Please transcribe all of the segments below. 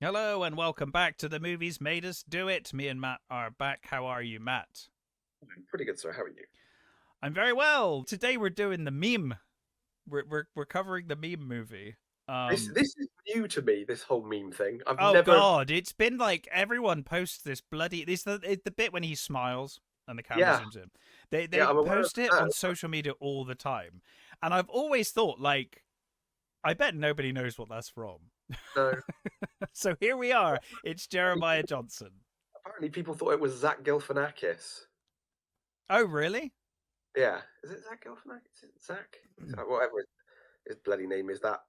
Hello and welcome back to The Movies Made Us Do It. Me and Matt are back. How are you, Matt? Pretty good, sir. How are you? I'm very well. Today we're doing the meme. We're covering the meme movie. This is new to me. This whole meme thing. I've Oh never. God, it's been like everyone posts this bloody. This the bit when he smiles and the camera Yeah, zooms in. They yeah. I'm aware of post it that. on social media all the time, and I've always thought like, I bet nobody knows what that's from. No, So here we are. It's Jeremiah Johnson. apparently people thought it was Zach Galifianakis. Oh really? Yeah, is it Zach Galifianakis? Is it Zach? Whatever his bloody name is. That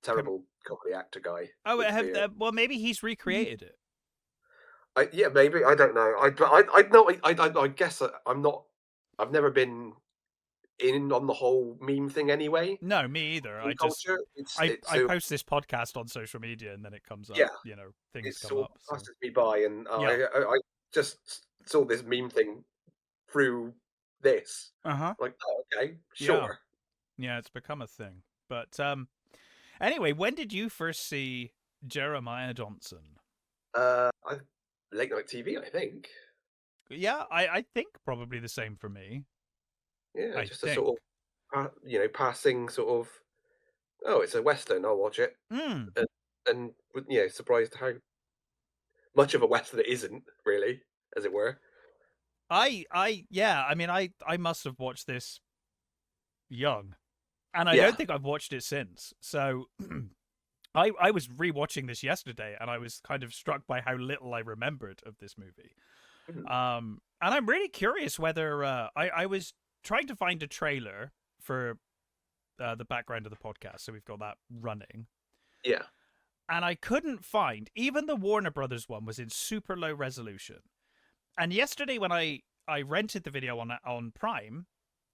terrible comedy actor guy. Oh, with the beard. well, maybe he's recreated it. Yeah, maybe. I don't know. I know. I guess I'm not. I've never been in on the whole meme thing anyway. No, me either. In culture, it's I so post this podcast on social media and then it comes up. yeah. Things It come sort up. of So. passes me by, and Yeah. I just saw this meme thing through this. Uh-huh. Like, oh, okay, Yeah. sure. Yeah, it's become a thing. But anyway, when did you first see Jeremiah Johnson? I late night TV, I think. Yeah, I think probably the same for me. Yeah, I just a think. sort of, passing sort of. Oh, it's a western. I'll watch it. Mm. And surprised how much of a western it isn't really, as it were. I mean I must have watched this young. And I don't Yeah. think I've watched it since. So I was rewatching this yesterday, and I was kind of struck by how little I remembered of this movie. Mhm. And I'm really curious whether I was trying to find a trailer for the background of the podcast, so we've got that running, Yeah. and I couldn't find even the Warner Brothers one was in super low resolution. And yesterday when I rented the video on Prime,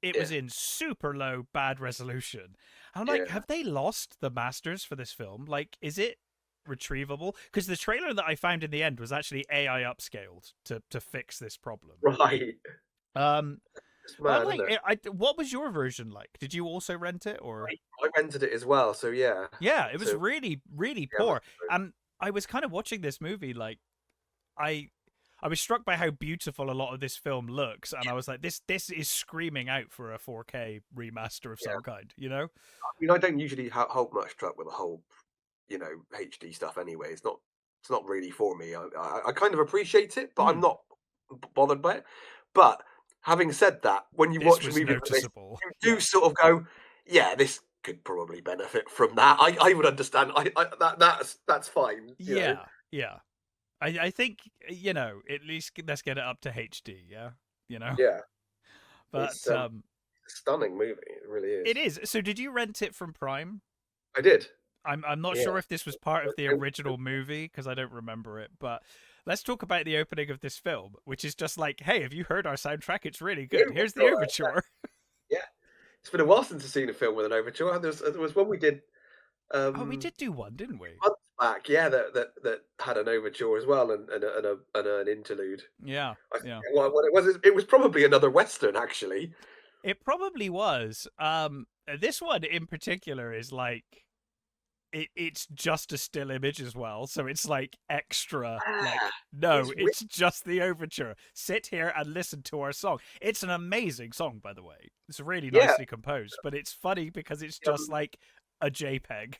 it was Yeah. in super low, bad resolution. I'm like, Yeah. have they lost the masters for this film? Like, is it retrievable? Because the trailer that I found in the end was actually AI upscaled to fix this problem. Right. Um, It's but I'm mad, isn't like, it? what was your version like? Did you also rent it, or? I rented it as well, so yeah. Yeah, it was So really, really yeah, poor. And I was kind of watching this movie like I I was struck by how beautiful a lot of this film looks, and I was like, this is screaming out for a 4K remaster of yeah. some kind, you know? I mean, I don't usually hold much truck with the whole, HD stuff anyway. It's not really for me. I kind of appreciate it, but I'm Mm. not bothered by it. But having said that, when you This watch a was movie like this, noticeable. you do sort of go, yeah, this could probably benefit from that. I would understand. That's fine. Yeah, yeah. I think, at least let's get it up to HD, yeah? You know? Yeah, But it's a stunning movie. It really it is. is. So did you rent it from Prime? I did. I'm not Yeah. sure if this was part of the original movie because I don't remember it, but let's talk about the opening of this film, which is just like, hey, have you heard our soundtrack? It's really good. Here's the overture. Yeah, it's been a while since I've seen a film with an overture. There was one we did Oh, we um, did do one, didn't we? months back, yeah, that had an overture as well and an interlude. Yeah, I yeah. forget what it was. It was probably another western, actually. It probably was. This one in particular is like it's just a still image as well, so it's like extra. Like, no, It's it's just the overture. Sit here and listen to our song. It's an amazing song, by the way. It's really yeah, nicely composed, but it's funny because it's just um, like a JPEG.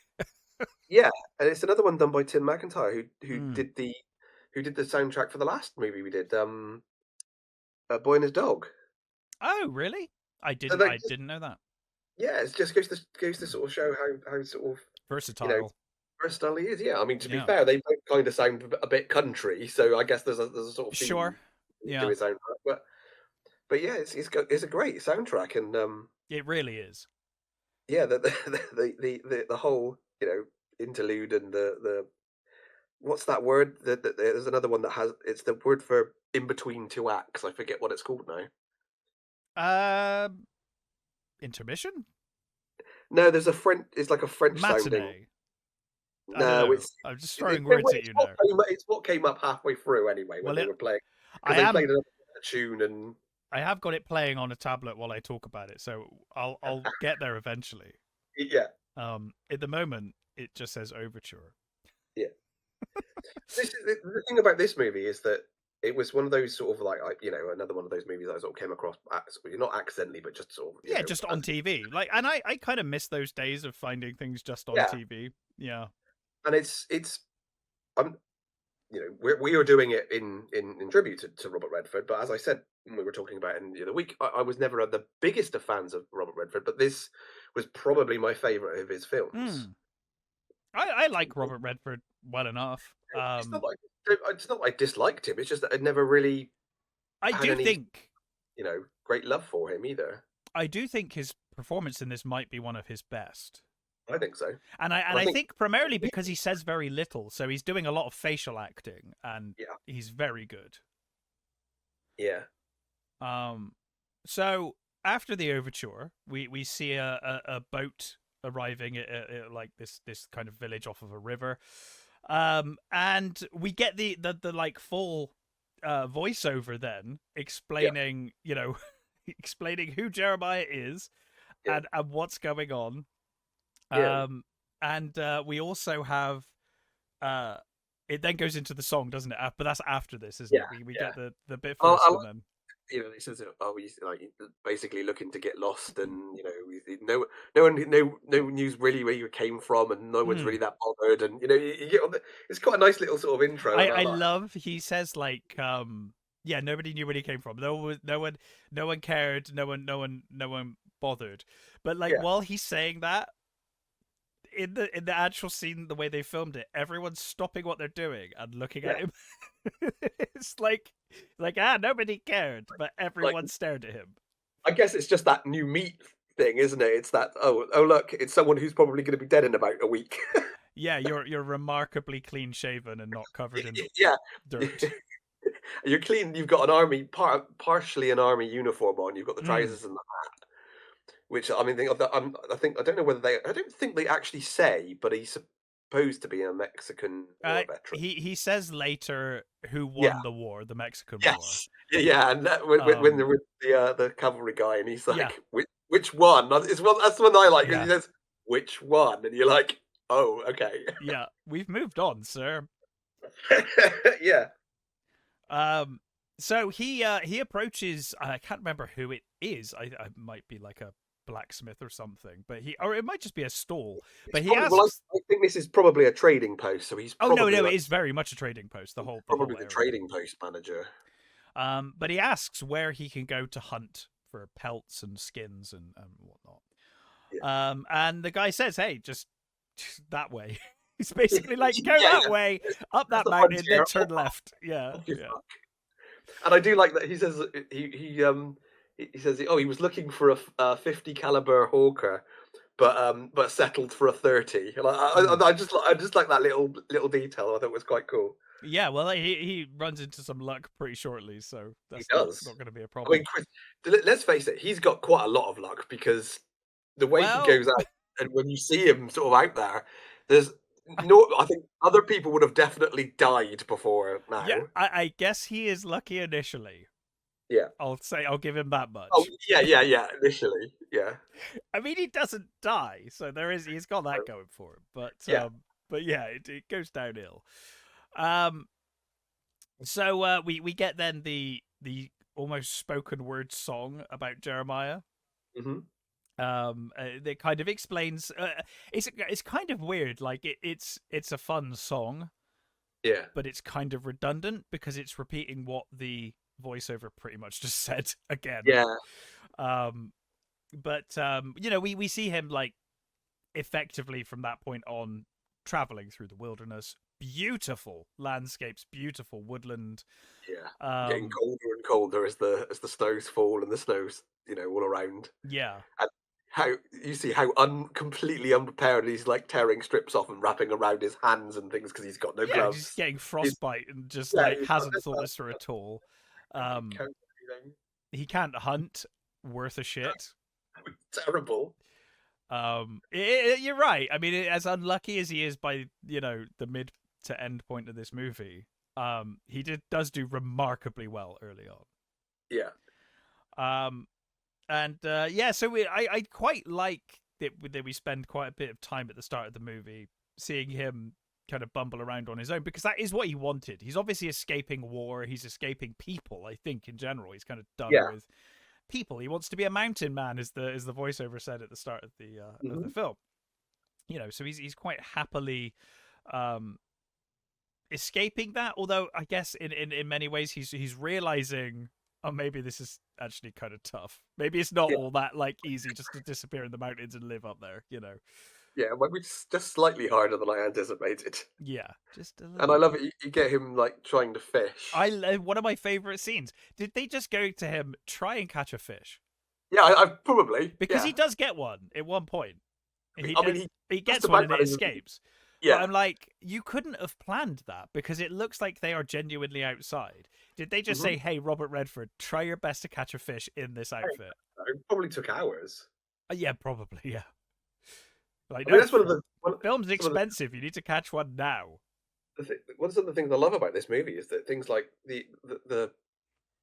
yeah, and it's another one done by Tim McIntyre, who Mm. did the soundtrack for the last movie we did, A Boy and His Dog. Oh, really? So like, I didn't know that. yeah, it just goes to sort of show how sort of you know Versatile. versatile he is. Yeah, I mean, to be Yeah. fair, they both kind of sound a bit country, so I guess there's a sort of Sure. theme to Yeah. his soundtrack. But yeah, it's a great soundtrack, and It really is. yeah, the whole interlude and the what's that word? There's another one that has it's the word for in between two acts. I forget what it's called now. Intermission? No, there's a French. It's like a French sounding. Matinee. I don't No, know. I'm just throwing words at you now. it's what came up halfway through anyway when Well, they were playing because I they played am. another tune and I have got it playing on a tablet while I talk about it, so I'll get there eventually. yeah, At the moment, it just says overture. yeah. This is the thing about this movie is that it was one of those sort of like another one of those movies I sort of came across not accidentally, but just sort of Yeah, just on TV. Like, and I kind of miss those days of finding things just on yeah, TV. Yeah. and it's I'm we are doing it in tribute to Robert Redford, but as I said when we were talking about it in the other week, I was never the biggest of fans of Robert Redford, but this was probably my favourite of his films. Hmm. I like Robert Redford well enough. It's not like I disliked him. It's just that I'd never really I had do any think great love for him either. I do think his performance in this might be one of his best. I think so, And and I I think think primarily because he says very little, so he's doing a lot of facial acting, and yeah, he's very good. yeah, Um, so after the overture, we see a boat arriving at like this kind of village off of a river, and we get the like full voiceover then yeah, explaining explaining who Jeremiah is yeah, and what's going on. yeah, And we also have uh, it then goes into the song, doesn't it? But that's after this, isn't yeah, it? We yeah. get the bit I first, like, and then he says, "Oh, he's like basically looking to get lost, and no one, no one knows really where you came from, and no one's mm, really that bothered, and you get all it's quite a nice little sort of intro, and I I like, love he says like yeah, nobody knew where he came from. No one cared. No one bothered. But like yeah, while he's saying that in the actual scene, the way they filmed it, everyone's stopping what they're doing and looking at yeah, him. It's like nobody cared, but like everyone stared at him. I guess it's just that new meat thing, isn't it? It's that oh look, it's someone who's probably going to be dead in about a week. Yeah, you're remarkably clean shaven and not covered in Yeah. dirt. You're clean. You've got an partially an army uniform on. You've got the Mm. trousers and the hat. Which I mean, I think I don't know whether they. I don't think they actually say, but he's supposed to be a Mexican war veteran. He says later who Yeah. won the war, the Mexican War. Yes. Yeah. Yeah. And when they're with the cavalry guy, and he's Yeah, like, which one? It's one. That's the one I like. Because yeah, he says, which one? And you're like, oh, okay. yeah. We've moved on, sir. Yeah. Um, so he approaches. I can't remember who it is. I might be like a blacksmith or something, but or it might just be a stall. It's But he probably well. asks. I think this is probably a trading post, so he's Oh no, probably no, it like is very much a trading post. The probably whole the area. trading post manager. But he asks where he can go to hunt for pelts and skins and whatnot. Yeah. And the guy says, "Hey, just that way." He's basically like, "Go Yeah, that yeah. way, up That's that the mountain, then frontier. turn left." Yeah, Off you yeah. fuck. And I do like that he says he says he was looking for a 50 caliber Hawker, but settled for a 30. And Mm. I just like that little detail. I thought it was quite cool. Yeah, well, he runs into some luck pretty shortly, so He that's does. not going to be a I mean, problem. Chris, let's face it, he's got quite a lot of luck because the way he Well, goes out, and when you see him sort of out there, there's no. I think other people would have definitely died before now. yeah, I guess he is lucky initially. Yeah. I'll give him that Oh, much. yeah, yeah, yeah. Initially, yeah, I mean, he doesn't die, so he's got that going for him. yeah. But yeah, it goes downhill. Um, so we get then the almost spoken word song about Jeremiah. Hmm. That kind of explains. It's kind of weird. Like it's a fun song, Yeah, but it's kind of redundant because it's repeating what the voiceover pretty much just said again. yeah, Um, but we see him like effectively from that point on traveling through the wilderness, beautiful landscapes, beautiful woodland. yeah. Getting um colder and colder as the snows fall and the snows, all around. yeah, And how you see how completely unprepared he's like tearing strips off and wrapping around his hands and things because he's got no yeah, just gloves. getting He's frostbite and just yeah, like he's got hasn't thought this through at all. no um coat or anything. he can't hunt worth a shit. Terrible. You're right. I mean, as unlucky as he is by the mid to end point of this movie, he does do remarkably well early on. Yeah, um And yeah, so I quite like that we spend quite a bit of time at the start of the movie seeing him kind of bumble around on his own, because that is what he wanted. He's obviously escaping war. He's escaping people. I think in general, he's kind of done Yeah. with people. He wants to be a mountain man, as the voiceover said at the start of the film. You know, so he's quite happily escaping that. Although I guess in many ways he's realizing, oh, maybe this is actually kind of tough. Maybe it's not all that like easy just to disappear in the mountains and live up there. You know. Yeah, maybe it's just slightly harder than I anticipated. Yeah, just a little. And I love it. You get him like trying to fish. One of my favorite scenes. Did they just go to him try and catch a fish? Yeah, I probably Because he does get one at one point. He gets one and it escapes. Yeah. But I'm like, you couldn't have planned that, because it looks like they are genuinely outside. Did they just say, "Hey, Robert Redford, try your best to catch a fish in this outfit"? It probably took hours. Yeah, probably. Yeah. Like, I mean, that's one of the film's expensive. You need to catch one now. One of the things I love about this movie is that things like the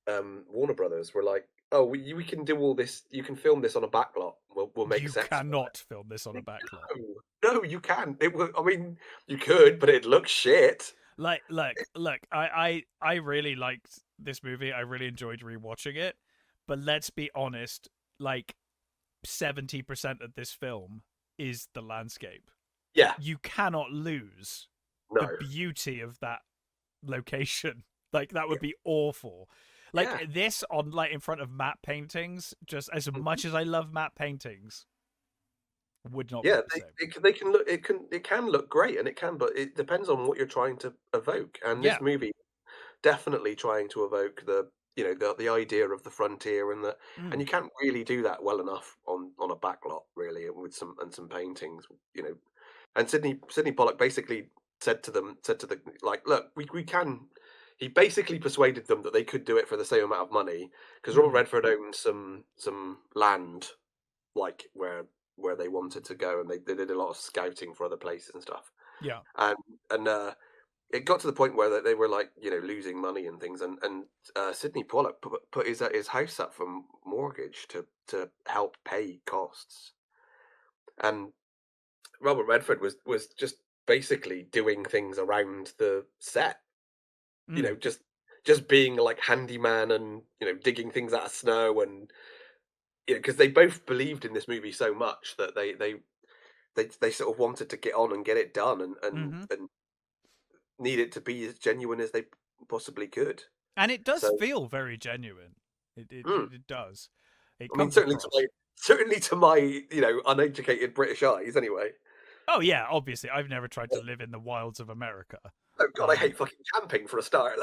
Warner Brothers were like, "Oh, we can do all this. You can film this on a backlot. We'll make You sense." cannot film this on a backlot. No, you can. It will. I mean, you could, but it looks shit. Like, look. I really liked this movie. I really enjoyed rewatching it. But let's be honest. Like, 70% of this film is the landscape. Yeah. You cannot lose the beauty of that location. Like, that would be awful. Like this on like in front of matte paintings, just as much as I love matte paintings, would not be the same. They can look it can look great, and it can, but it depends on what you're trying to evoke. And this movie definitely trying to evoke the the idea of the frontier, and and you can't really do that well enough on a backlot, really, with some paintings, And Sidney Pollack basically said to the like, look, we can. He basically persuaded them that they could do it for the same amount of money, because Robert Redford owned some land, like where they wanted to go, and they did a lot of scouting for other places and stuff. Yeah, and it got to the point where they were like losing money and things, and Sidney Pollack put his house up for mortgage to help pay costs, and Robert Redford was just basically doing things around the set. Just being like handyman and digging things out of snow, and because they both believed in this movie so much that they sort of wanted to get on and get it done, and need it to be as genuine as they possibly could. And it does feel very genuine. It does. I mean, certainly to my uneducated British eyes, anyway. Oh yeah, obviously, I've never tried to live in the wilds of America. Oh God, I hate fucking camping for a start.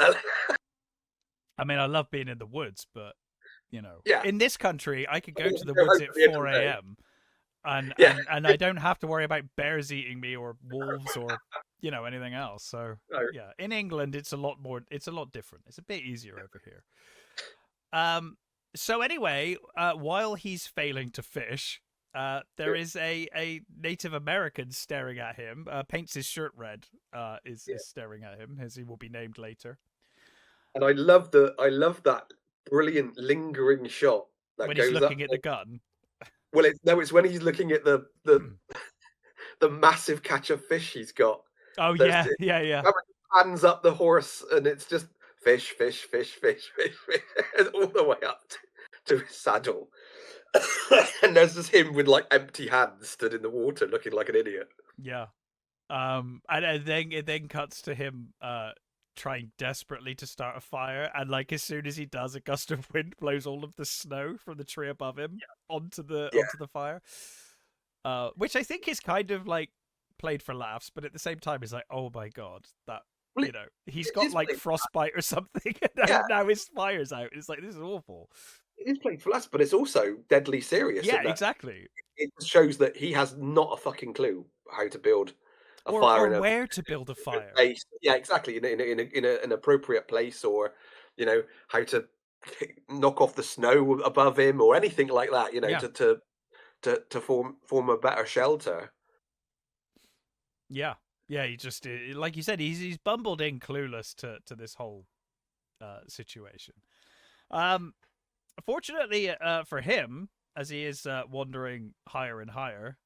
I mean, I love being in the woods, but yeah. In this country, I could go to the woods at 4 a.m. and I don't have to worry about bears eating me or wolves or anything else. So yeah, in England, it's a lot different. It's a bit easier over here. So anyway, while he's failing to fish, there is a Native American staring at him, paints his shirt red, is staring at him, as he will be named later. And I love that brilliant lingering shot that when goes he's looking up at the gun. Well, it's when he's looking at the massive catch of fish he's got. Oh yeah. Hands up the horse, and it's just fish, all the way up to his saddle. And there's just him with like empty hands stood in the water looking like an idiot. Yeah. And then it then cuts to him trying desperately to start a fire, and like as soon as he does, a gust of wind blows all of the snow from the tree above him onto the fire. Which I think is kind of like played for laughs, but at the same time it's like, oh my god, that he's got like frostbite or something, and now his fire's out. It's like, this is awful. It is played for laughs, but it's also deadly serious. Yeah, exactly. It shows that he has not a fucking clue how to build a fire, or where to build a fire. Place. Yeah, exactly. In an appropriate place, or how to knock off the snow above him, or anything like that. To form a better shelter. Yeah, he just, like you said, he's bumbled in, clueless to this whole situation. Fortunately for him, as he is wandering higher and higher,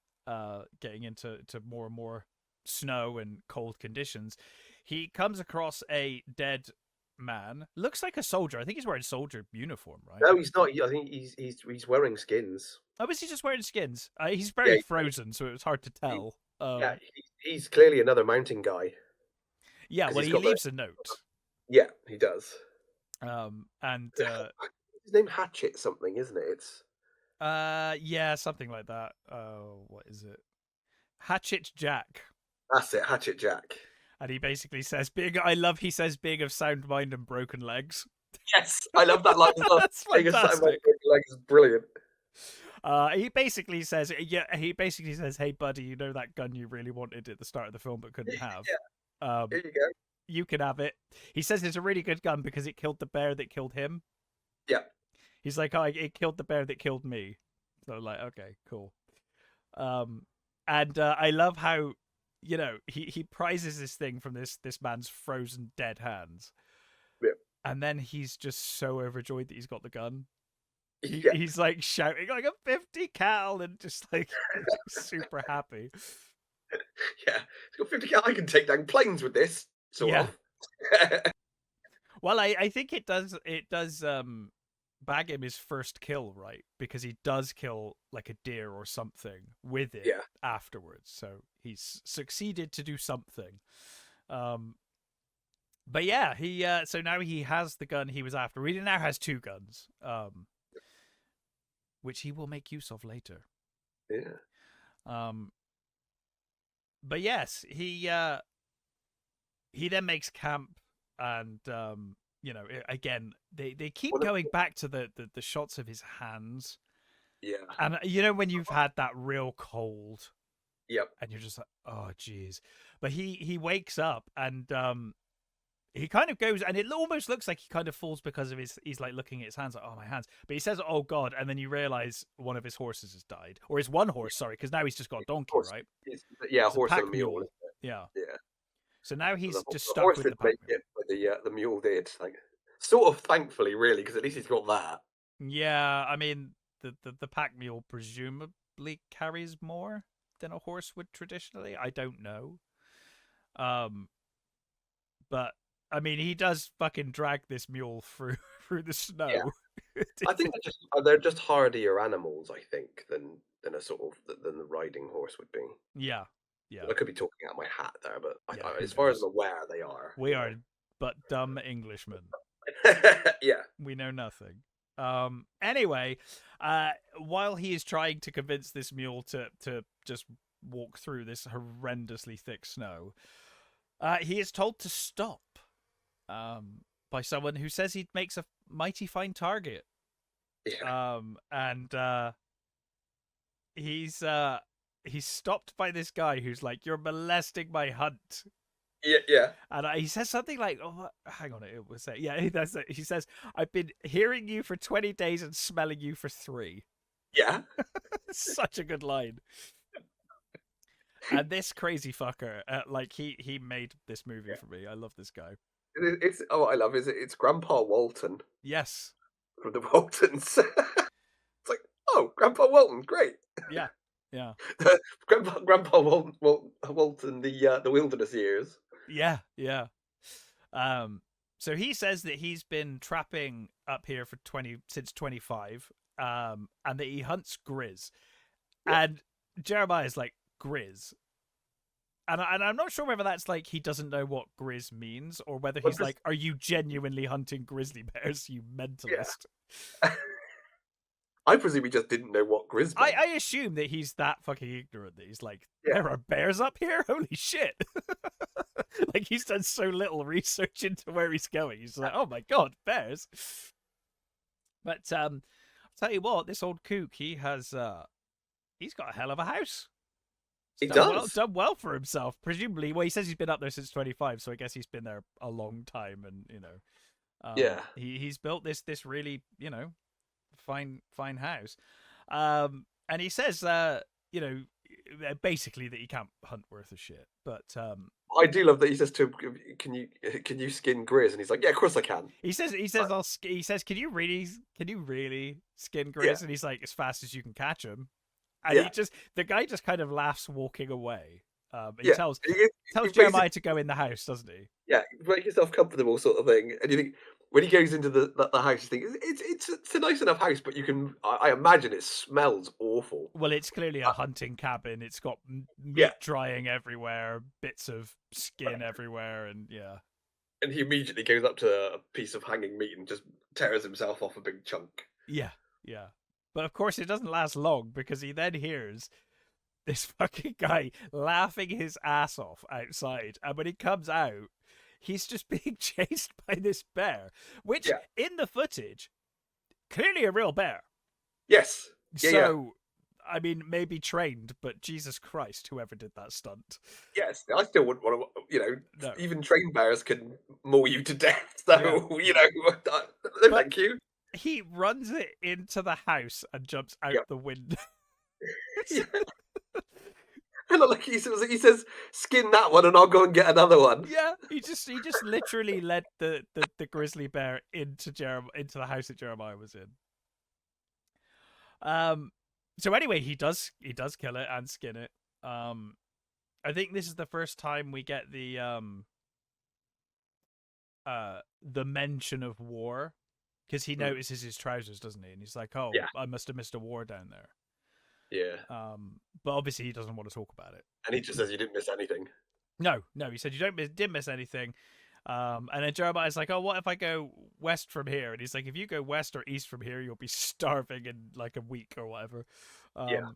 getting into more and more snow and cold conditions, he comes across a dead man. Looks like a soldier. I think he's wearing soldier uniform, right? No, he's not. I think he's wearing skins. Oh, is he just wearing skins? He's Yeah, very frozen, so it was hard to he, tell. yeah. He's clearly another mountain guy. Yeah, 'Cause well, he's he got leaves a note. Yeah, he does. And His name Hatchet something, isn't it? It's yeah, something like that. What is it? Hatchet Jack. that's it, Hatchet Jack. And he basically says, I love, he says, being of sound mind and broken legs. Yes, I love that line as well. That's fantastic. Like, it's brilliant. He basically says, hey, buddy, you know that gun you really wanted at the start of the film but couldn't have? Yeah. Here you go. You can have it. He says it's a really good gun because it killed the bear that killed him. Yeah. He's like, oh, it killed the bear that killed me. So like, okay, cool. And I love how, you know, he prizes this thing from this man's frozen dead hands. Yeah. And then he's just so overjoyed that he's got the gun. Yeah. He's like shouting like a 50 cal and just like super happy. Yeah, he's got 50 cal. I can take down planes with this. Sort of. Well, I think it does bag him his first kill, right? Because he does kill like a deer or something with it afterwards. So he's succeeded to do something. But yeah, he so now he has the gun he was after. He now has two guns. Which he will make use of later. Yeah. But yes, he then makes camp, and you know, again, they keep going back to the shots of his hands. Yeah. And you know when you've had that real cold. Yep. And you're just like, oh geez. But he wakes up and he kind of goes, and it almost looks like he kind of falls because of he's like looking at his hands like, oh, my hands. But he says, oh God, and then you realize one of his horses has died. Or his one horse, sorry, because now he's just got a donkey, right? Yeah, it's horse and a mule. Yeah. Yeah. So now he's just the stuck horse with the didn't pack make it, but the mule did. Like, sort of thankfully, really, because at least he's got that. Yeah, I mean, the pack mule presumably carries more than a horse would traditionally. I don't know. But I mean, he does fucking drag this mule through the snow. Yeah. I think they're just hardier animals, I think, than a sort of than the riding horse would be. Yeah. Yeah. I could be talking out my hat there, but as knows? far as I'm aware, they are. We are but dumb Englishmen. Yeah. We know nothing. Anyway, while he is trying to convince this mule to just walk through this horrendously thick snow, he is told to stop by someone who says he makes a mighty fine target. Yeah. And he's stopped by this guy who's like, you're molesting my hunt. Yeah. And he says something like, oh, hang on, it was it. Yeah, he says, I've been hearing you for 20 days and smelling you for 3. Yeah. Such a good line. And this crazy fucker, like he made this movie for me. I love this guy. It's what I love is it's Grandpa Walton. Yes. From the Waltons. It's like, oh, Grandpa Walton, great. Yeah. Yeah. Grandpa Walton, the wilderness years. Yeah, yeah. So he says that he's been trapping up here for since 25, and that he hunts grizz. Yeah. And Jeremiah's like, grizz. And I'm not sure whether that's like he doesn't know what grizz means, or whether he's like, are you genuinely hunting grizzly bears, you mentalist? Yeah. I presume he just didn't know what grizz meant. I assume that he's that fucking ignorant that he's like, there are bears up here? Holy shit. Like, he's done so little research into where he's going. He's like, oh my God, bears. But I'll tell you what, this old kook, he's got a hell of a house. He does. Done well for himself, presumably. Well, he says he's been up there since 25, so I guess he's been there a long time, and you know, he's built this really, you know, fine house, and he says, you know, basically that he can't hunt worth of shit. But I do love that he says to him, "Can you skin grizz?" And he's like, "Yeah, of course I can." He says, "Can you really skin grizz?" Yeah. And he's like, "As fast as you can catch him." And the guy just kind of laughs, walking away. He tells you Jeremiah to go in the house, doesn't he? Yeah, make yourself comfortable, sort of thing. And you think when he goes into the house, you think it's a nice enough house, but you can I imagine it smells awful. Well, it's clearly a hunting cabin. It's got Yeah, meat drying everywhere, bits of skin everywhere, and yeah. and he immediately goes up to a piece of hanging meat and just tears himself off a big chunk. Yeah, yeah. But of course, it doesn't last long because he then hears this fucking guy laughing his ass off outside. And when he comes out, he's just being chased by this bear, which Yeah. in the footage, clearly a real bear. Yes. Yeah, yeah. So, I mean, maybe trained, but Jesus Christ, whoever did that stunt. Yes, I still wouldn't want to. No. Even trained bears can maul you to death. So no, thank you. He runs it into the house and jumps out Yep. the window. Yeah. And like he says, skin that one, and I'll go and get another one. Yeah, he just literally led the grizzly bear into the house that Jeremiah was in. So anyway, he does kill it and skin it. I think this is the first time we get the mention of war, because he notices his trousers, doesn't he? And he's like, "Oh, yeah. I must have missed a war down there." Yeah. But obviously he doesn't want to talk about it. And he just says you didn't miss anything. No, he said you didn't miss anything. And then Jeremiah's like, "Oh, what if I go west from here?" And he's like, "If you go west or east from here, you'll be starving in like a week or whatever." Yeah.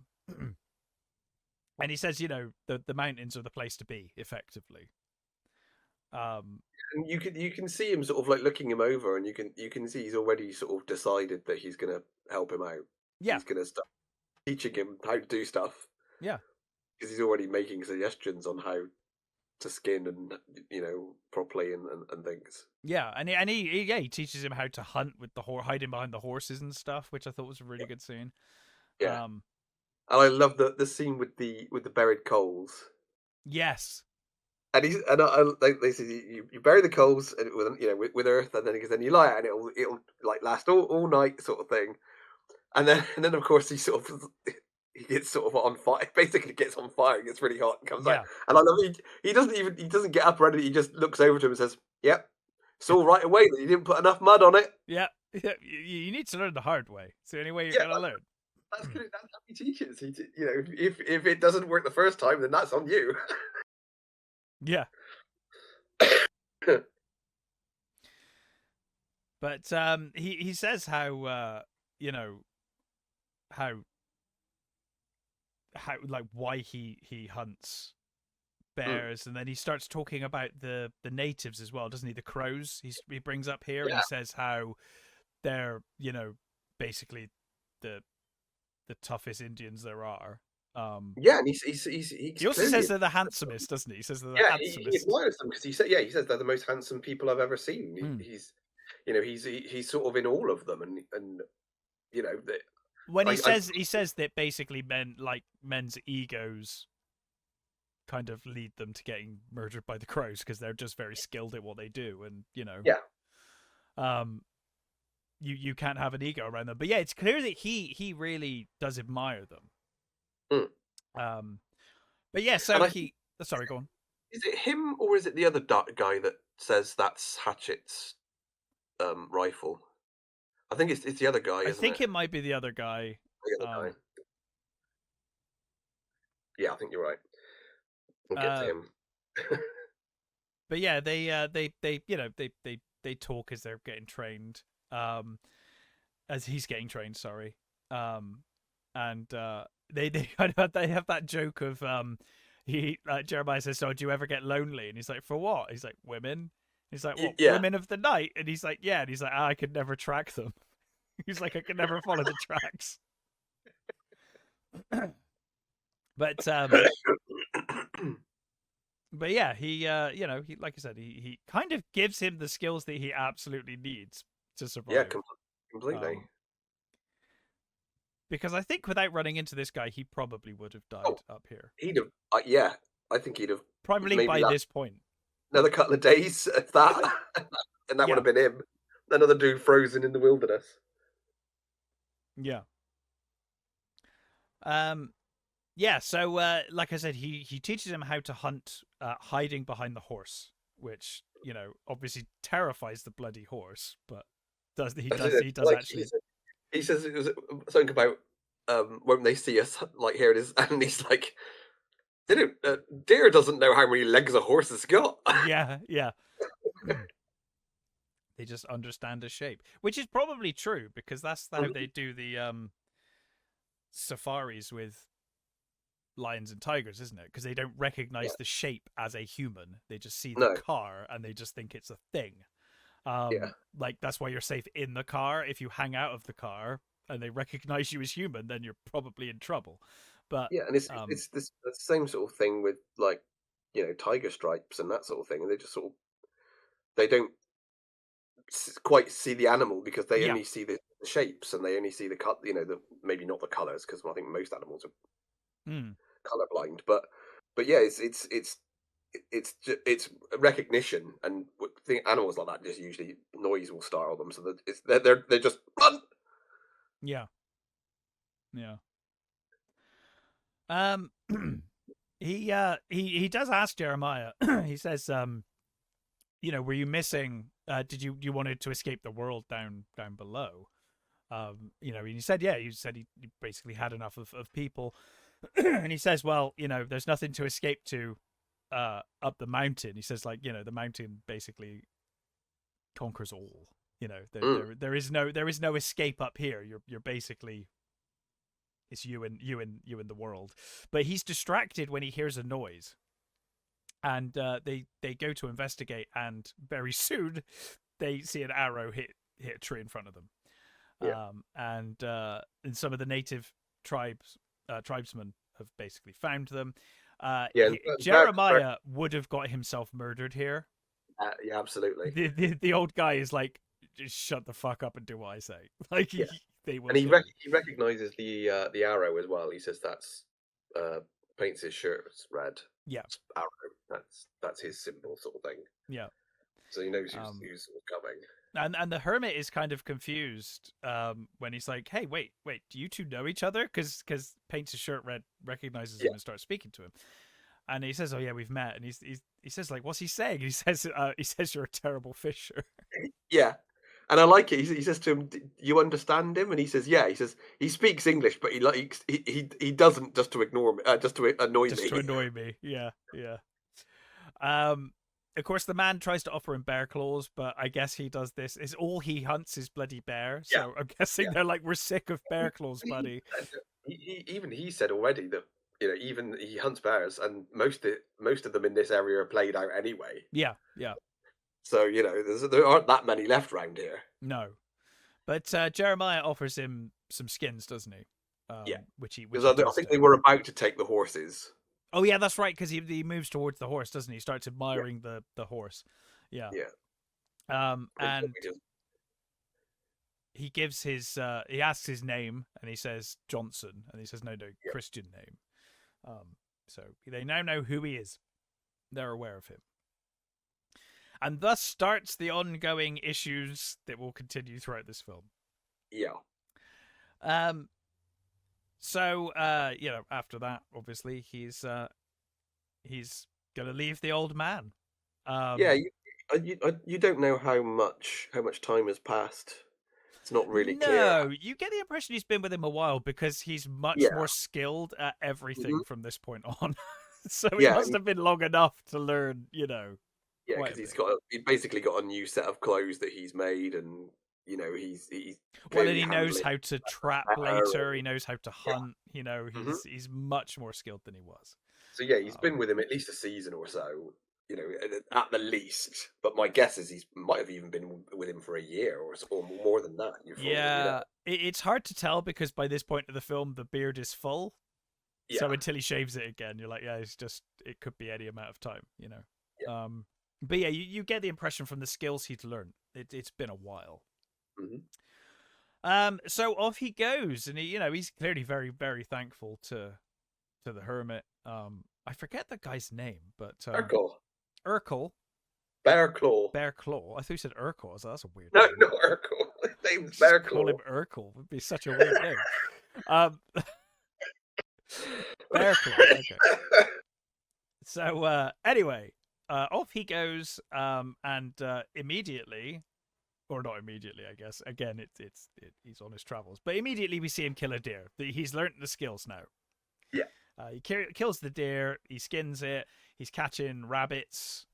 And he says, the mountains are the place to be, effectively. And you can see him sort of like looking him over, and you can see he's already sort of decided that he's going to help him out. Yeah, he's going to start teaching him how to do stuff. Yeah, because he's already making suggestions on how to skin and properly and things. Yeah, and he teaches him how to hunt with the hiding behind the horses and stuff, which I thought was a really good scene. Yeah, and I love the scene with the buried coals. Yes. And they say you bury the coals with earth, and then you lie it, and it'll like last all night, sort of thing. And then of course he gets sort of on fire. Basically, gets on fire. It gets really hot and comes out. And I love he doesn't get up or anything. He just looks over to him and says, "Yep, it's all right away that you didn't put enough mud on it." Yeah. You need to learn the hard way. It's the only way you're gonna learn. That's good. That's how he teaches. If it doesn't work the first time, then that's on you. Yeah. But he says how how like why he hunts bears, and then he starts talking about the natives as well, doesn't he? The crows he brings up here, and he says how they're basically the toughest Indians there are. And he also says they're the handsomest, doesn't he? He says they're the handsomest. He admires them because he says they're the most handsome people I've ever seen. He's sort of in all of them, and when he says that basically men's egos kind of lead them to getting murdered by the crows because they're just very skilled at what they do, and you can't have an ego around them. But yeah, it's clear that he really does admire them. But yeah, so sorry, go on. Is it him or is it the other guy that says that's Hatchet's rifle? I think it's the other guy. I think it might be the other guy. The other guy. Yeah, I think you're right. We'll get to him. But yeah, they talk as they're getting trained. As he's getting trained, sorry. And they have that joke of Jeremiah says, "So do you ever get lonely?" And he's like, "For what?" He's like, "Women." He's like, "What? Yeah. Women of the night?" And he's like, "Yeah." And he's like, "I could never track them." He's like, "I could never follow the tracks." But yeah, he like I said, he kind of gives him the skills that he absolutely needs to survive. Yeah, completely. Because I think without running into this guy, he probably would have died up here. He'd have, yeah. I think he'd have probably by this point. Another couple of days of that, and that would have been him. Another dude frozen in the wilderness. Yeah. Yeah, so like I said, he teaches him how to hunt hiding behind the horse, which obviously terrifies the bloody horse, but he does Like actually. he says it was something about won't they see us, like here it is, and he's like, they don't. Deer doesn't know how many legs a horse has got. Yeah, yeah. They just understand the shape, which is probably true because that's how they do the safaris with lions and tigers, isn't it? Because they don't Yeah. recognize the shape as a human; they just see the No. car and they just think it's a thing. Yeah. Like that's why you're safe in the car. If you hang out of the car and they recognize you as human, then you're probably in trouble. But Yeah, and it's this the same sort of thing with, like, tiger stripes and that sort of thing, and they just sort of they don't quite see the animal because they yeah, only see the shapes, and they only see the cut. The maybe not the colors, because I think most animals are mm, colorblind. But yeah, it's recognition, and think animals like that just usually noise will startle them, so that they're just run. yeah, yeah. Um, he does ask Jeremiah. He says, were you missing? Did you wanted to escape the world down below? And he said, yeah. He said he basically had enough of people, and he says, well, there's nothing to escape to up the mountain. He says, like, the mountain basically conquers all. Mm. There is no escape up here. You're basically it's you and the world. But he's distracted when he hears a noise, and they go to investigate, and very soon they see an arrow hit a tree in front of them. Yeah, And some of the native tribesmen have basically found them. yeah, and Jeremiah would have got himself murdered here. yeah, absolutely. The old guy is like, just shut the fuck up and do what I say. Like Yeah, they will and kill you. he recognizes the arrow as well. He says that's uh, paints his shirt red. Yeah, Arrow. That's his symbol, sort of thing. yeah. So he knows Um, who's coming. and the hermit is kind of confused when he's like, "Hey, wait, do you two know each other?" Because paints his shirt red, recognizes him, Yeah, and starts speaking to him. And he says, "Oh yeah, we've met." And he says, like, "What's he saying?" And he says you're a terrible fisher. yeah. And I like it. He says to him, "You understand him?" And he says, "Yeah." He says he speaks English, but he doesn't, just to ignore me, just to annoy Just to me. annoy me. Yeah, yeah. Um, of course, the man tries to offer him bear claws, but I guess he does this. Is all he hunts is bloody bear. Yeah, So I'm guessing yeah. they're like, "We're sick of bear claws, And buddy." even he said already that even he hunts bears, and most of them in this area are played out anyway. Yeah, yeah. So there aren't that many left round here. No, but Jeremiah offers him some skins, doesn't he? Yeah, Which because he I does think to they him. were about to take the horses. Oh yeah, that's right. Because he moves towards the horse, doesn't he? He starts Yeah, admiring the horse. Yeah. yeah. They And probably just he asks his name, and he says Johnson, and he says no, yeah, Christian name. So they now know who he is. They're aware of him. And thus starts the ongoing issues that will continue throughout this film. yeah, Um, so after that, obviously he's gonna leave the old man. yeah. Um, You don't know how much time has passed. It's not really clear. no, you get the impression he's been with him a while because he's much Yeah, more skilled at everything hmm from this point on. So it yeah, must have been long enough to learn, yeah. quite Because a bit. he's basically got a new set of clothes that he's made, and he's Well, and clearly he knows handling how to trap better. later. He knows how to Yeah. hunt. hmm He's much more skilled than he was. So yeah, he's Um, been with him at least a season or so. At the least. But my guess is he's might have even been with him for a year or more than that. You for all you know. yeah, it's hard to tell because by this point of the film, the beard is full. Yeah, So until he shaves it again, you're like, yeah, it could be any amount of time. yeah. But yeah, you get the impression from the skills he's learned. It's been a while. hmm So off he goes, and he's clearly very, very thankful to the hermit. I forget the guy's name, but Urkel, Urkel, Bear Claw. Bear Claw. I thought you said Urkel. So that's a weird No, name. no, Urkel. His name's Just Bear call Claw. him Urkel would be such a weird name. Um, Bear claw. Okay. So anyway, off he goes, and immediately, or not immediately, I guess. Again, he's on his travels, but immediately we see him kill a deer. He's learnt the skills now. Yeah. He kills the deer. He skins it. He's catching rabbits.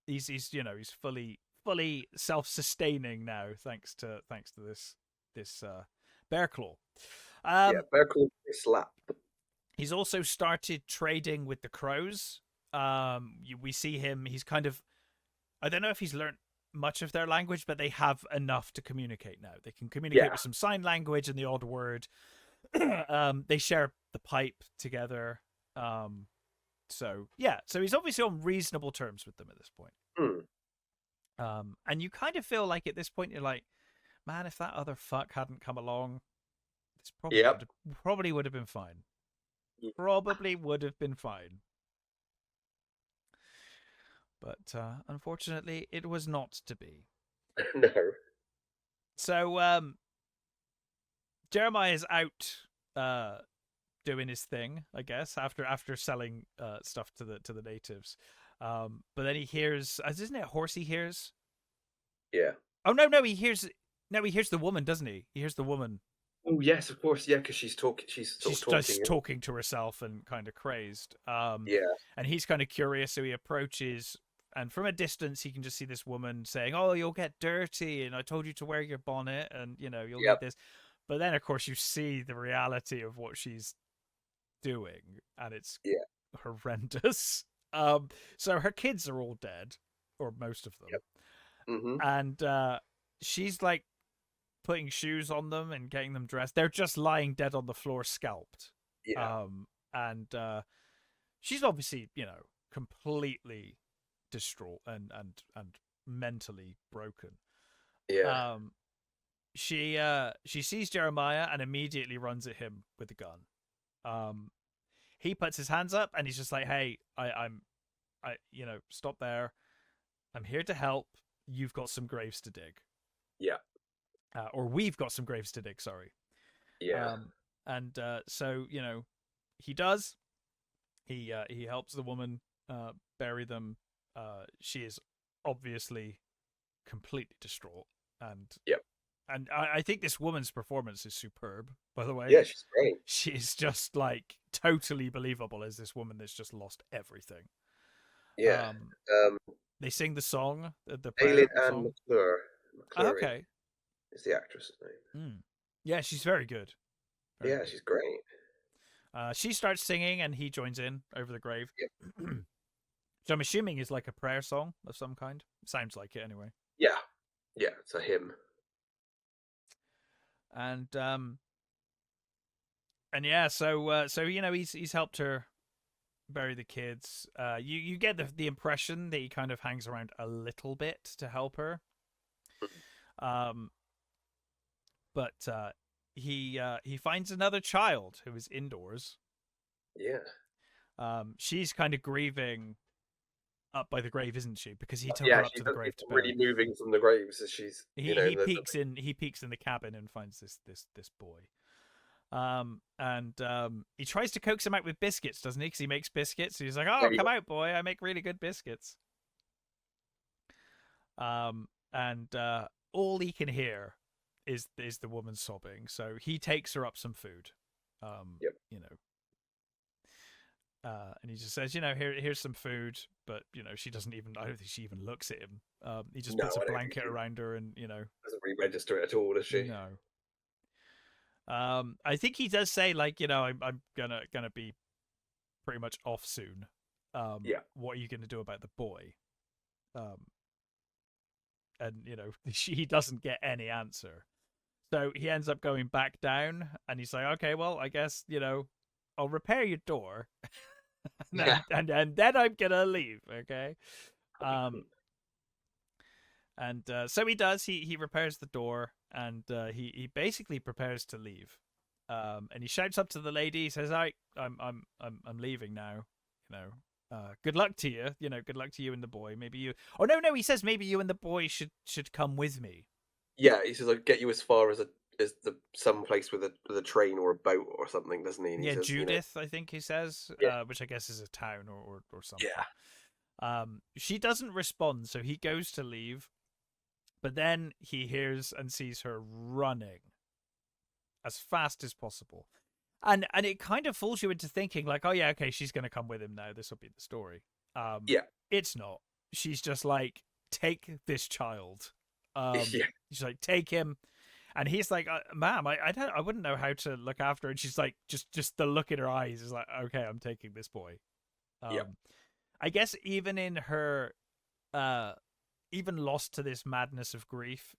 He's fully self-sustaining now, thanks to this bear claw. Yeah, bear claw slap. He's also started trading with the crows. We see him. He's kind of, I don't know if he's learned much of their language, but they have enough to communicate now. They can communicate with some sign language and the odd word. They share the pipe together. So he's obviously on reasonable terms with them at this point. And you kind of feel like at this point you're like, man, if that other fuck hadn't come along, this probably would have been fine. Probably would have been fine. But unfortunately, it was not to be. No. So Jeremiah is out doing his thing, I guess, after selling stuff to the natives. But then he hears, isn't it a horse he hears? Yeah. Oh no, he hears the woman, doesn't he? He hears the woman. Oh yes, of course, yeah, because she's talking. She's just talking to herself and kind of crazed. Yeah. And he's kind of curious, so he approaches, and from a distance he can just see this woman saying, "Oh, you'll get dirty, and I told you to wear your bonnet, and you'll get this." But then, of course, you see the reality of what she's doing, and it's horrendous. So her kids are all dead, or most of them. And she's like putting shoes on them and getting them dressed. They're just lying dead on the floor, scalped. And she's obviously, completely distraught and mentally broken. She sees Jeremiah and immediately runs at him with a gun. He puts his hands up and he's just like, "Hey, I'm stop there. I'm here to help. You've got some graves to dig." Or we've got some graves to dig, sorry. So, he does. He helps the woman bury them. She is obviously completely distraught. And I think this woman's performance is superb, by the way. Yeah, she's great. She's just like totally believable as this woman that's just lost everything. They sing the song, the Aileen Ann McClure. Okay. Is the actress's name. Yeah, she's very good. Very good. She's great. She starts singing and he joins in over the grave. So I'm assuming is like a prayer song of some kind. Sounds like it anyway. Yeah, it's a hymn. And yeah, so he's helped her bury the kids. You get the impression that he kind of hangs around a little bit to help her. But he finds another child who is indoors. She's kind of grieving up by the grave, isn't she? Because he took her up to the grave to bury. Really moving from the graves as she's. He peeks in the cabin and finds this boy. And he tries to coax him out with biscuits, doesn't he? Because he makes biscuits. So he's like, "Oh, come out, boy! I make really good biscuits." And all he can hear is the woman sobbing. So he takes her up some food. And he just says, here's some food, but she doesn't even. I don't think she even looks at him. He just puts a blanket around her, and doesn't really register it at all, does she? No. I think he does say, like, I'm gonna be pretty much off soon. What are you gonna do about the boy? And he doesn't get any answer. So he ends up going back down, and he's like, "Okay, well, I guess I'll repair your door, and then I'm gonna leave." Okay. And so he does. He repairs the door, and he basically prepares to leave. And he shouts up to the lady. He says, "I'm leaving now. Good luck to you. Good luck to you and the boy. Maybe you." No. He says maybe you and the boy should come with me. Yeah, he says, "I'll get you as far as is the some place with a train or a boat or something, doesn't he? And he Yeah, says, Judith, I think he says, yeah, which I guess is a town or yeah, something. She doesn't respond, so he goes to leave, but then he hears and sees her running as fast as possible. And it kind of fools you into thinking like, oh yeah, okay, she's gonna come with him now. This will be the story. Um, yeah, it's not. She's just like, take this child. yeah, She's like, take him, and he's like, ma'am, I wouldn't know how to look after her. And she's like, just the look in her eyes is like, okay, I'm taking this boy. yeah, I guess even in her, uh, even lost to this madness of grief,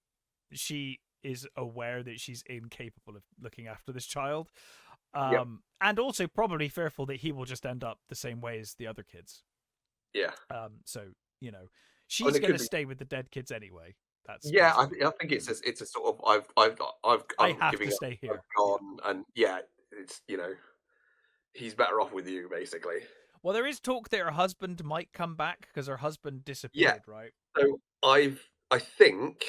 she is aware that she's incapable of looking after this child. yeah, And also probably fearful that he will just end up the same way as the other kids. yeah. So you know, I mean, she's it gonna could be. stay with the dead kids anyway. That's Yeah, basically. I think it's a sort of I I'm have giving to up, stay I've here. Yeah. gone, and yeah, it's he's better off with you basically. Well, there is talk that her husband might come back because her husband Yeah. disappeared, right? So I think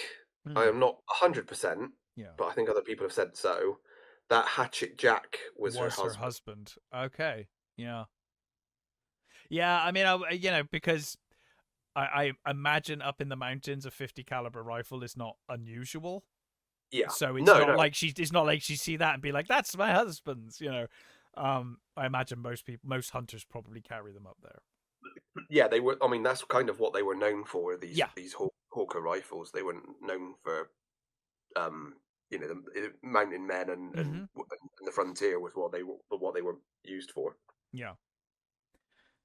I Hmm. am not 100%, Yeah. but I think other people have said so. That Hatchet Jack was her Was her husband. husband? Okay. Yeah. Yeah. I mean, because I imagine up in the mountains a 50 caliber rifle is not unusual. Yeah. So it's No, not no. like it's not like she see that and be like, that's my husband's. I imagine most hunters probably carry them up there. Yeah, they were. I mean, that's kind of what they were known for. These Yeah. these Hawker rifles. They were known for, um, the mountain men Mm-hmm. and the frontier was what they were used for. Yeah.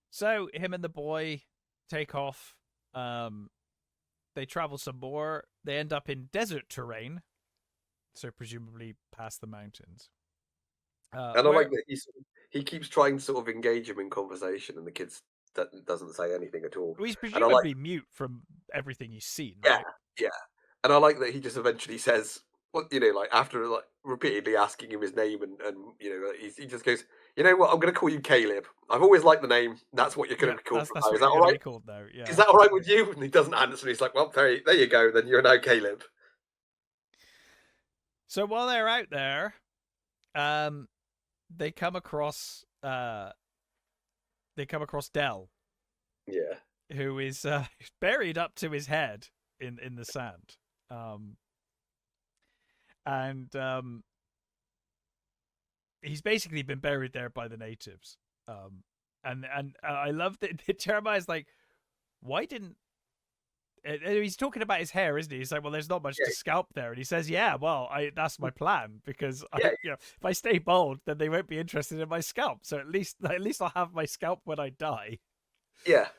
So him and the boy take off. Um, they travel some more. They end up in desert terrain, so presumably past the mountains. And I Where like that he keeps trying to sort of engage him in conversation, and the kids doesn't say anything at all. he's And I like, presumably mute from everything he's seen, yeah, right? yeah, and I like that he just eventually says, "What?" Like after like repeatedly asking him his name, and he just goes, "You know what? I'm going to call you Caleb. I've always liked the name. That's what you're going Yeah, to be called from that's now. Is what that you're all gonna right? be called now. Is Yeah. that all right with you?" And he doesn't answer. And he's like, "Well, there you go. Then you're now Caleb." So while they're out there, um, they come across Dell, Yeah, who is buried up to his head in the sand. Um, and he's basically been buried there by the natives. And I love that Jeremiah's like, why didn't he's talking about his hair, isn't he? He's like, well, there's not much yeah, to scalp there, and he says, yeah, well, that's my plan because yeah, if I stay bald, then they won't be interested in my scalp. So at least I'll have my scalp when I die. yeah.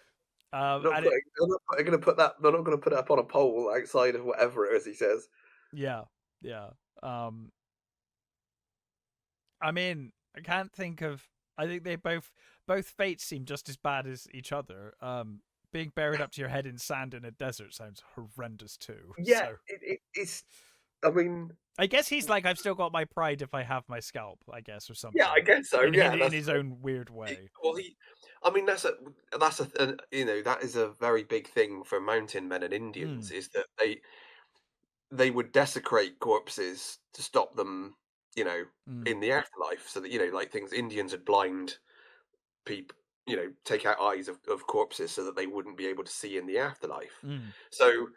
And it, They're not going to put that. They're not going to put it up on a pole outside of whatever it is he says. yeah, yeah. Um, I mean, I can't think of. I think they both fates seem just as bad as each other. Being buried up to your head in sand in a desert sounds horrendous too. Yeah, So it's. I mean, I guess he's like, I've still got my pride if I have my scalp, I guess, or yeah, I something. guess so. In Yeah, in his own weird he, way. well, he. I mean, that is a very big thing for mountain men and Mm, Indians is that they would desecrate corpses to stop them, mm, in the afterlife, so that like things Indians would blind people, take out eyes of corpses so that they wouldn't be able to see in the afterlife. mm. So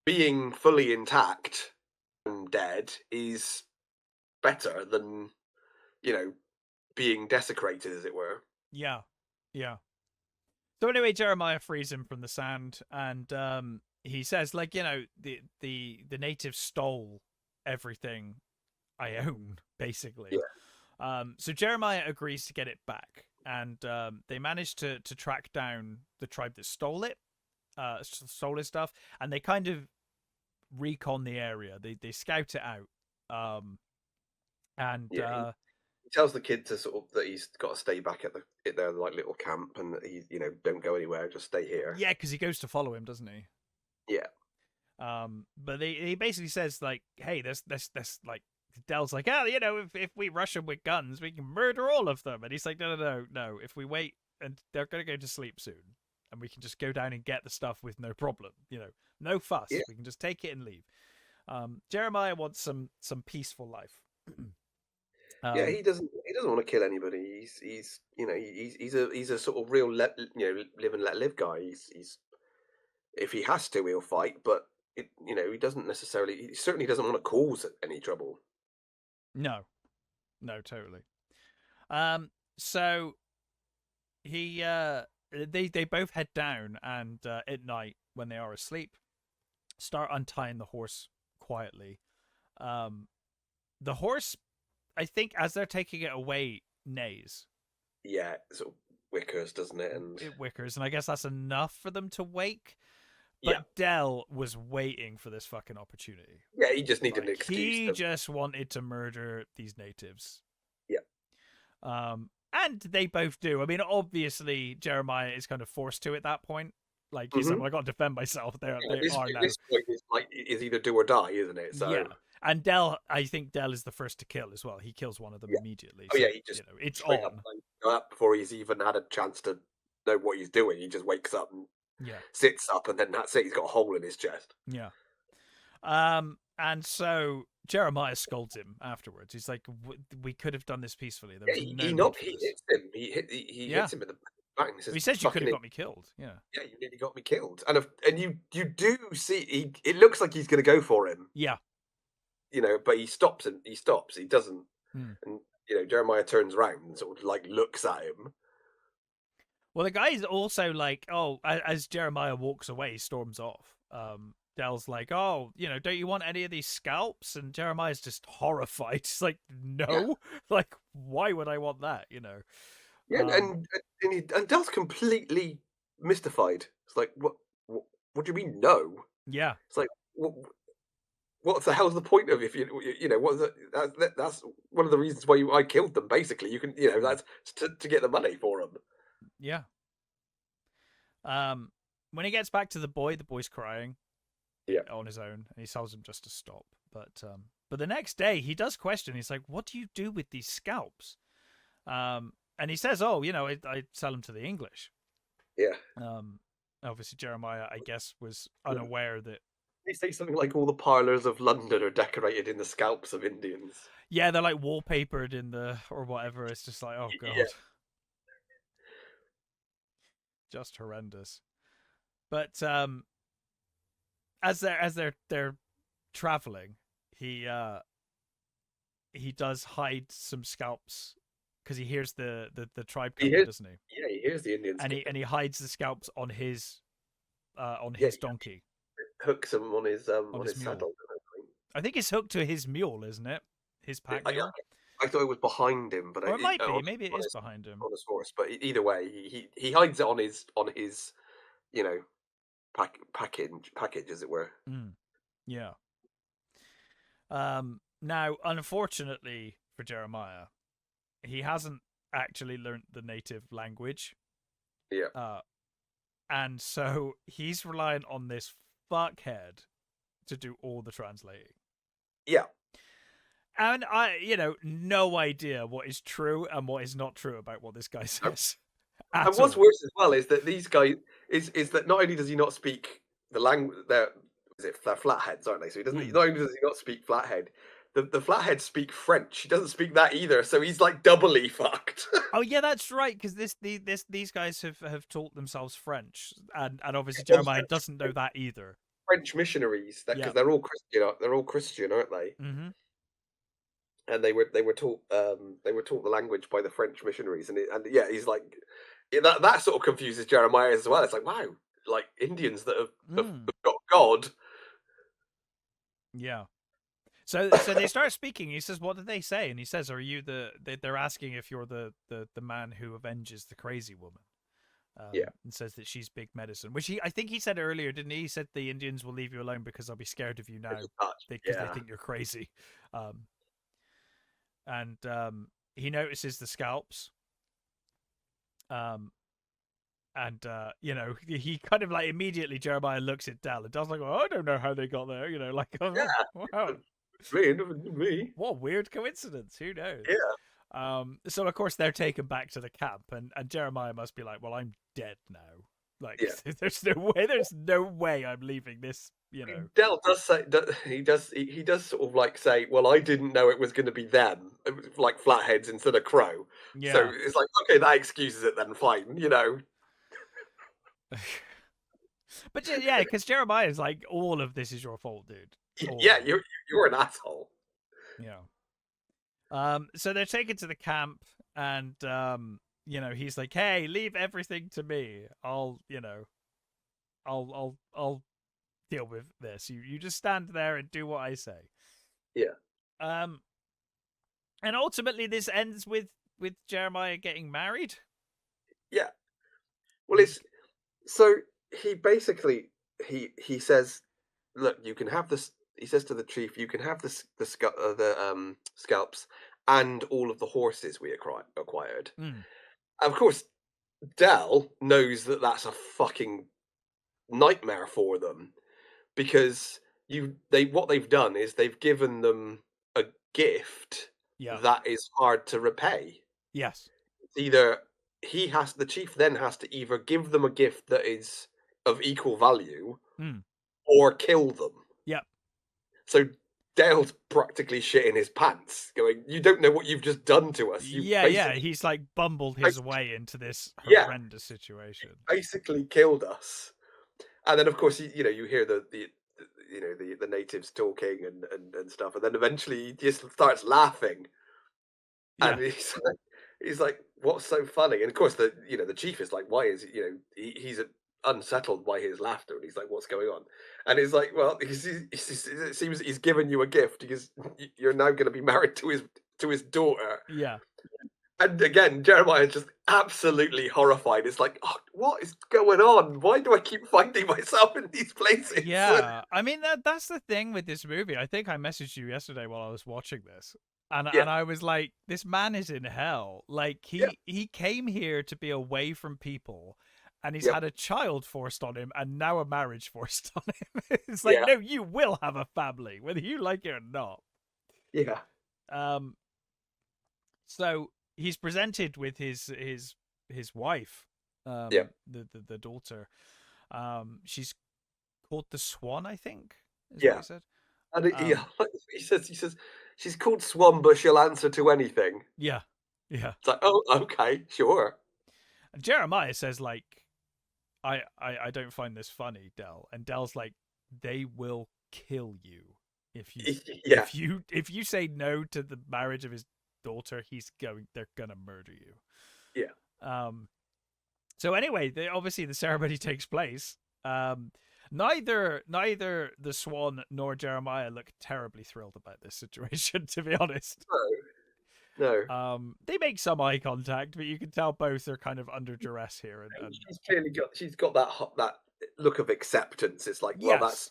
being fully intact and dead is better than you know being desecrated, as it were. Yeah, yeah. So anyway, Jeremiah frees him from the sand, and he says, like, the natives stole everything I own, basically. Yeah, So Jeremiah agrees to get it back, and they manage to track down the tribe that stole it, stole his stuff, and they kind of recon the area. They scout it out, and yeah. He tells the kid to sort of that he's got to stay back at their like little camp, and that he don't go anywhere, just stay here. yeah, because he goes to follow him, doesn't he? Yeah, But he basically says like, hey, this like. Dell's like, oh, if we rush them with guns, we can murder all of them. And he's like, no. If we wait, and they're going to go to sleep soon, and we can just go down and get the stuff with no problem. No fuss. yeah, We can just take it and leave. Jeremiah wants some peaceful life. Yeah, um, he doesn't want to kill anybody. He's you know he's a sort of real live and let live guy. He's if he has to, he'll fight, but he doesn't necessarily. He certainly doesn't want to cause any trouble. no, no, totally. So they both head down, and at night when they are asleep, start untying the horse quietly. Um, the horse, I think, as they're taking it away, neighs. Yeah, sort of wickers, doesn't it? And It wickers, and I guess that's enough for them to wake. yeah, But Dell was waiting for this fucking opportunity. yeah, he just needed an Like excuse he to. just wanted to murder these natives. Yeah, And they both do. I mean, obviously Jeremiah is kind of forced to at that point. Like he's like, hmm well, I got to defend myself. They yeah. they are At now. this point, it's like is either do or die, isn't it? Yeah. So And Dell, I think Dell is the first to kill as well. He kills one of them yeah, immediately. oh So yeah, he just it's straight up on. before he's even had a chance to know what he's doing. He just wakes up and Yeah. sits up, and then that's it. He's got a hole in his chest. Yeah. And so Jeremiah scolds him afterwards. He's like, "We could have done this peacefully. There Yeah, was he, no he need not for he this." hits him. He Yeah. hits him in the back. He says, He says you could "Fucking have got me killed. Yeah. yeah, you nearly got me killed." And you do see it looks like he's going to go for him, Yeah. but he stops and he stops. He doesn't, Hmm. and Jeremiah turns around and sort of like looks at him. Well, the guy is also like, oh, as Jeremiah walks away, he storms off. Dell's like, oh, don't you want any of these scalps? And Jeremiah's just horrified. He's like, Yeah, no, like, why would I want that? yeah, and Dell's completely mystified. It's like, what do you mean no? Yeah, It's like, what the hell's the point of if what's that's one of the reasons why I killed them. Basically, you can mm, that's to get the money for them. yeah. When he gets back to the boy's crying Yeah, on his own, and he tells him just to stop. But the next day he does question. He's like, "What do you do with these scalps?" And he says, "Oh, I sell them to the English." yeah. Obviously Jeremiah, I guess, was unaware that. They say something like all the parlors of London are decorated in the scalps of Indians. Yeah, they're like wallpapered in the or whatever. It's just like, oh Yeah, god, just horrendous. But as they're traveling, he does hide some scalps because he hears the tribe he coming, hears. doesn't he? Yeah, he hears the Indians. And he hides the scalps on his Yeah, donkey, he hooks him on on his his mule. saddle. I think it's hooked to his mule, isn't it? His pack I, mule, I thought it was behind him, but or it might be. on Maybe it is behind him. his horse. But either way, he hides it on his you know package as it were. Mm, yeah. Now, unfortunately for Jeremiah, he hasn't actually learnt the native language. Yeah, Uh, and so he's relying on this fuckhead to do all the translating. yeah. And no idea what is true and what is not true about what this guy says And at what's all. worse as well is that these guys is that not only does he not speak the language, they're flatheads, aren't they? So he doesn't. Mm. Not only does he not speak flathead, the flatheads speak French. He doesn't speak that either. So he's like doubly fucked. Oh yeah, that's right. Because these guys have taught themselves French, and obviously All Jeremiah doesn't know that either. French missionaries, Yeah. because they're all Christian. They're all Christian, aren't they? Mm-hmm. And they were taught the language by the French missionaries, and yeah, he's like that sort of confuses Jeremiah as well. It's like wow, like Indians that have Mm. got God. Yeah. So they start speaking. He says, "What did they say?" And he says, "Are you They're asking if you're the man who avenges the crazy woman." Yeah, And says that she's big medicine, which I think he said earlier, didn't he? He said the Indians will leave you alone because they'll be scared of you now because they yeah, think you're crazy. Um, and he notices the scalps. Um, and he kind of like immediately Jeremiah looks at Dell and Dell's like, "Oh, I don't know how they got there." Like, oh, yeah. wow, Me. what a weird coincidence. Who knows? Yeah, So of course they're taken back to the camp, and Jeremiah must be like, "Well, I'm dead now. Like, Yeah. there's no way I'm leaving this. You know. Dell does say he does sort of like say, "Well, I didn't know it was going to be them, like flatheads instead of crow." So Yeah. it's like, okay, that excuses it then. Fine, you know. But yeah, because Jeremiah is like, all of this is your fault, dude. All Yeah, of it. you're an asshole. Yeah. So they're taken to the camp, and he's like, "Hey, leave everything to me. I'll deal with this. You just stand there and do what I say." Yeah, Um, and ultimately, this ends with Jeremiah getting married. yeah. Well, He's it's so he basically he says, "Look, you can have this." He says to the chief, "You can have the scalps and all of the horses we acquired." mm, Of course, Dell knows that that's a fucking nightmare for them because they what they've done is they've given them a gift yeah, that is hard to repay. yes, It's either the chief then has to either give them a gift that is of equal value mm, or kill them. yep, So Dale's practically shitting his pants, going, "You don't know what you've just done to us. You yeah. He's like bumbled his basically way into this yeah, horrendous situation. basically killed us." And then, of course, you hear the natives talking and stuff, and then eventually he just starts laughing, Yeah, and he's like, "What's so funny?" And of course, the chief is like, "Why is he's unsettled by his laughter?" And he's like, "What's going on?" And he's like, "Well, because it seems he's given you a gift because you're now going to be married to his daughter." yeah. And again, Jeremiah is just absolutely horrified. It's like, oh, what is going on? Why do I keep finding myself in these places? Yeah, I mean that's the thing with this movie. I think I messaged you yesterday while I was watching this, and Yeah, I was like, "This man is in hell. Like yeah, he came here to be away from people, and he's yep, had a child forced on him, and now a marriage forced on him. It's like, yeah, no, you will have a family, whether you like it or not." yeah, Um, so he's presented with his wife, yeah, the daughter. She's called the Swan, I think, is what yeah. he said. And Um, he says, she's called Swan, but she'll answer to anything. yeah, yeah. It's like, oh, okay, sure. And Jeremiah says like, I don't find this funny, Dell. And Dell's like, they will kill you if you Yeah, if you say no to the marriage of his daughter. They're gonna murder you. yeah, Um. So anyway, obviously the ceremony takes place. Neither the Swan nor Jeremiah look terribly thrilled about this situation, to be honest. no, no. They make some eye contact, but you can tell both are kind of under duress here. And She's got that look of acceptance. It's like, well, yes,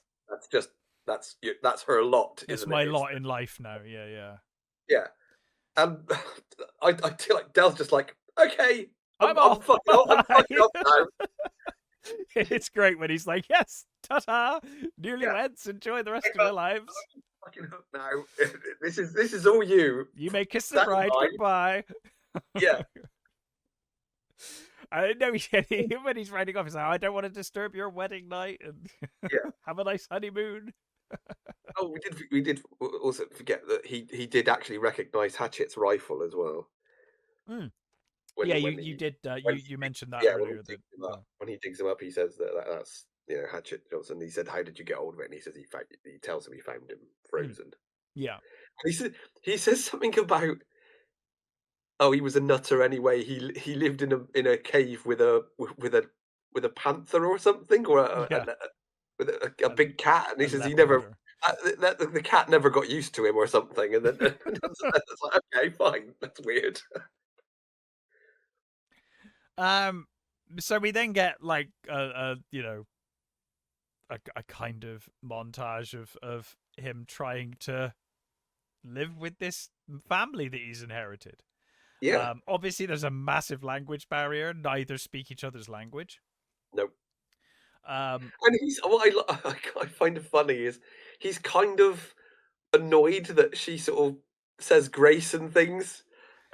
that's her lot, it's isn't it? my It's lot in life now. Yeah, yeah. yeah. And I feel like Dell's just like, okay, I'm I'm off. fucking off. I'm Bye. fucking off now. It's great when he's like, "Yes, ta-ta, Yeah, newlyweds, enjoy the rest of your lives. I'm fucking hooked now. This is all you. You may kiss the Stand bride by. goodbye." Yeah, I know when he's riding off, he's like, "I don't want to disturb your wedding night, and yeah. have a nice honeymoon." Oh, we did also forget that he did actually recognise Hatchet's rifle as well Mm. when Yeah, when you he did. when You he mentioned that yeah when he earlier. That digs him up when he digs him up he says that's Hatchet Johnson. He said, "How did you get hold of it?" And he says he tells him he found him mm, frozen. yeah, He says something about, oh, he was a nutter anyway. He lived in a cave with a panther or something, or yeah, with a big cat, and he a says he leopard. never Or the cat never got used to him or something, and then it's like, okay, fine, that's weird. um, so we then get like a kind of montage of him trying to live with this family that he's inherited. Yeah, Obviously, there's a massive language barrier. Neither speak each other's language. no, Um, and he's what I find funny is he's kind of annoyed that she sort of says grace and things,